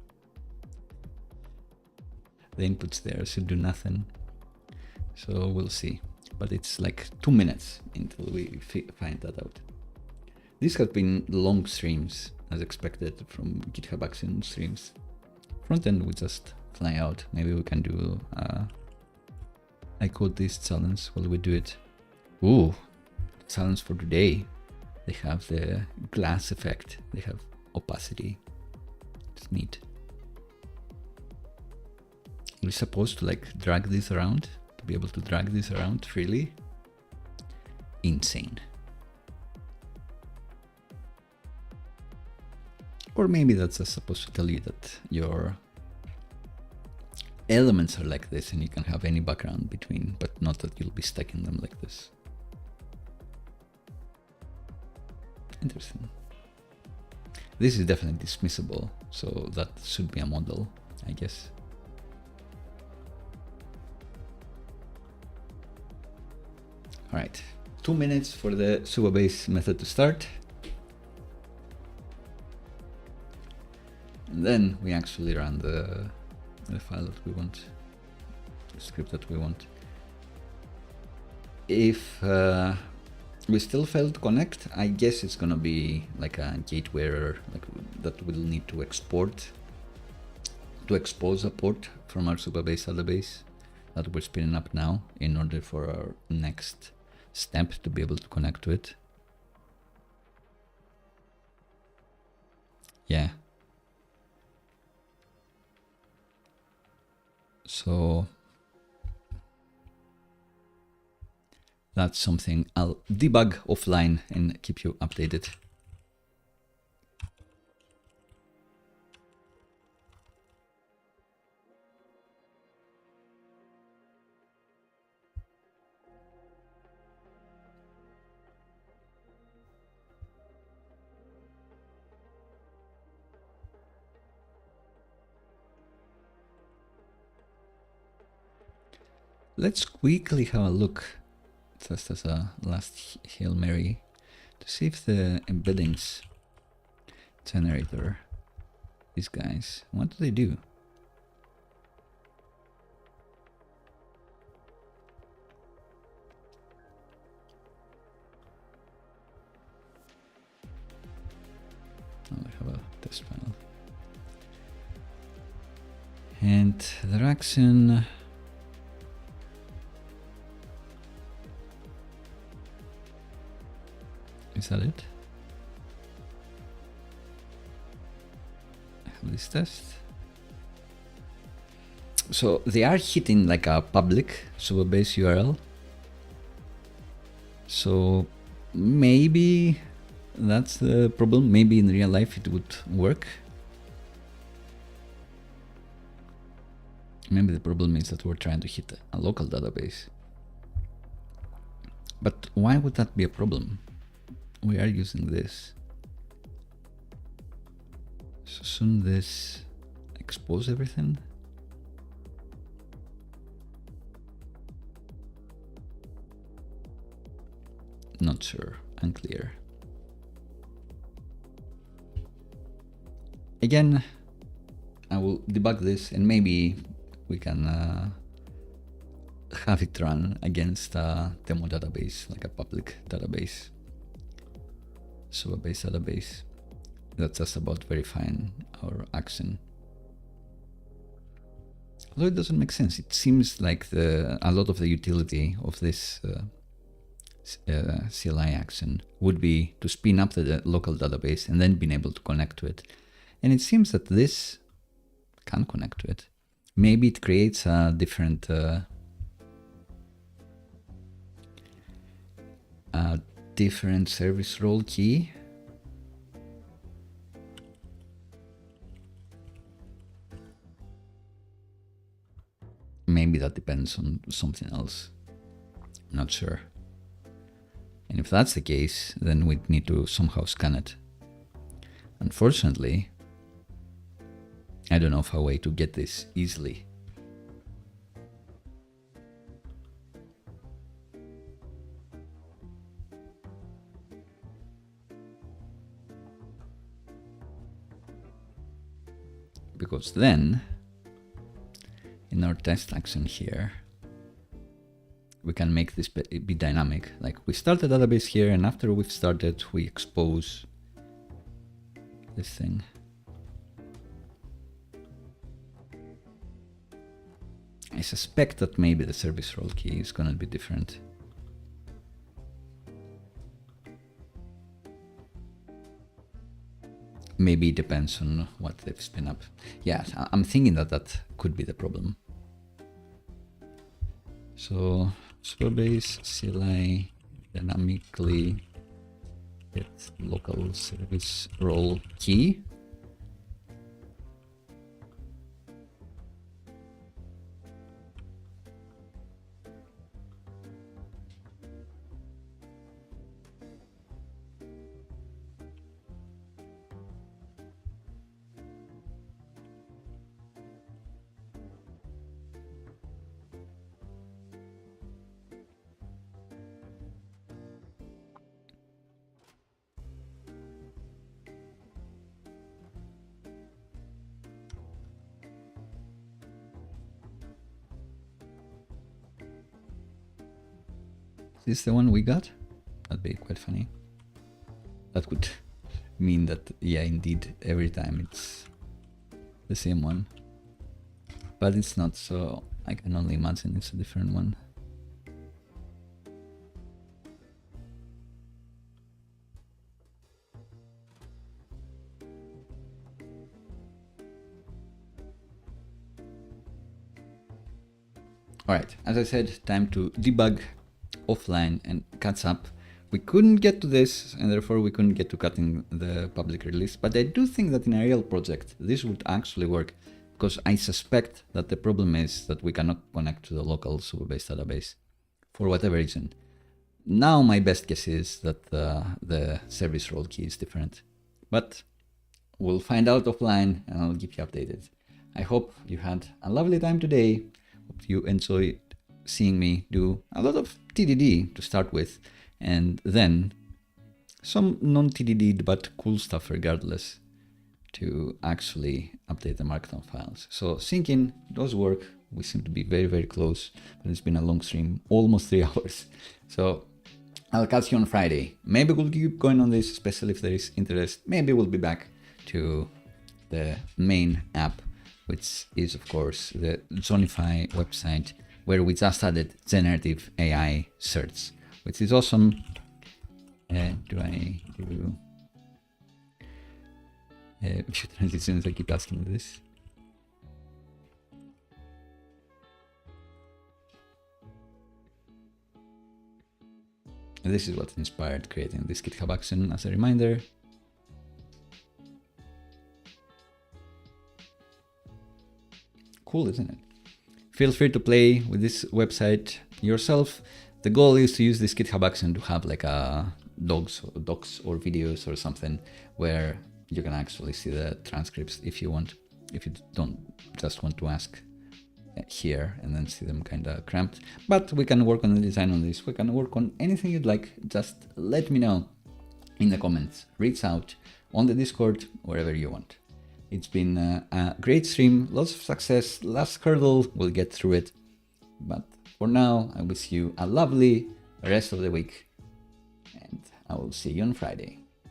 The inputs there should do nothing. So we'll see. But it's like 2 minutes until we find that out. These have been long streams, as expected from GitHub Action streams. Front end we just fly out. Maybe we can do I code this challenge while we do it. Ooh, challenge for today. They have the glass effect. They have opacity. It's neat. We're supposed to like drag this around, to be able to drag this around freely. Insane. Or maybe that's just supposed to tell you that your elements are like this and you can have any background between, but not that you'll be stacking them like this. Interesting. This is definitely dismissible, so that should be a model, I guess. All right, 2 minutes for the Supabase method to start. And then we actually run the file that we want, the script that we want. If we still fail to connect, I guess it's gonna be like a gateway error, like that we'll need to export, to expose a port from our Supabase database that we're spinning up now in order for our next step to be able to connect to it. Yeah. So that's something I'll debug offline and keep you updated. Let's quickly have a look, just as a last Hail Mary, to see if the embeddings generator, these guys, what do they do? Oh, I have a test panel. And the action. Is that it? I have this test. So they are hitting like a public Supabase URL. So maybe that's the problem. Maybe in real life it would work. Maybe the problem is that we're trying to hit a local database. But why would that be a problem? We are using this. So shouldn't this expose everything? Not sure, unclear. Again, I will debug this and maybe we can have it run against a demo database, like a public database. Supabase database. That's just about verifying our action. Although it doesn't make sense. It seems like a lot of the utility of this CLI action would be to spin up the local database and then being able to connect to it. And it seems that this can connect to it. Maybe it creates a different service role key. Maybe that depends on something else. I'm not sure. And if that's the case, then we'd need to somehow scan it. Unfortunately, I don't know of a way to get this easily. Because then, in our test action here, we can make this be dynamic. Like we start the database here, and after we've started, we expose this thing. I suspect that maybe the service role key is going to be different. Maybe it depends on what they've spin up. Yeah, I'm thinking that that could be the problem. So Supabase CLI dynamically get local service role key. Is this the one we got? That'd be quite funny. That would mean that, yeah, indeed, every time it's the same one. But it's not, so I can only imagine it's a different one. All right, as I said, time to debug offline and catch up. We couldn't get to this, and therefore we couldn't get to cutting the public release, but I do think that in a real project, this would actually work, because I suspect that the problem is that we cannot connect to the local Supabase database for whatever reason. Now my best guess is that the service role key is different, but we'll find out offline and I'll keep you updated. I hope you had a lovely time today. Hope you enjoyed seeing me do a lot of TDD to start with, and then some non-TDD but cool stuff regardless to actually update the markdown files. So syncing does work. We seem to be very, very close, but it's been a long stream, almost 3 hours. So I'll catch you on Friday. Maybe we'll keep going on this, especially if there is interest. Maybe we'll be back to the main app, which is of course the Zonify website, where we just added generative AI search, which is awesome. Do I do view transitions? I keep asking this. And this is what inspired creating this GitHub action as a reminder. Cool, isn't it? Feel free to play with this website yourself. The goal is to use this GitHub action to have like a docs or videos or something where you can actually see the transcripts if you want, if you don't just want to ask here and then see them kind of cramped. But we can work on the design on this. We can work on anything you'd like. Just let me know in the comments, reach out on the Discord, wherever you want. It's been a great stream, lots of success. Last hurdle, we'll get through it. But for now, I wish you a lovely rest of the week, and I will see you on Friday.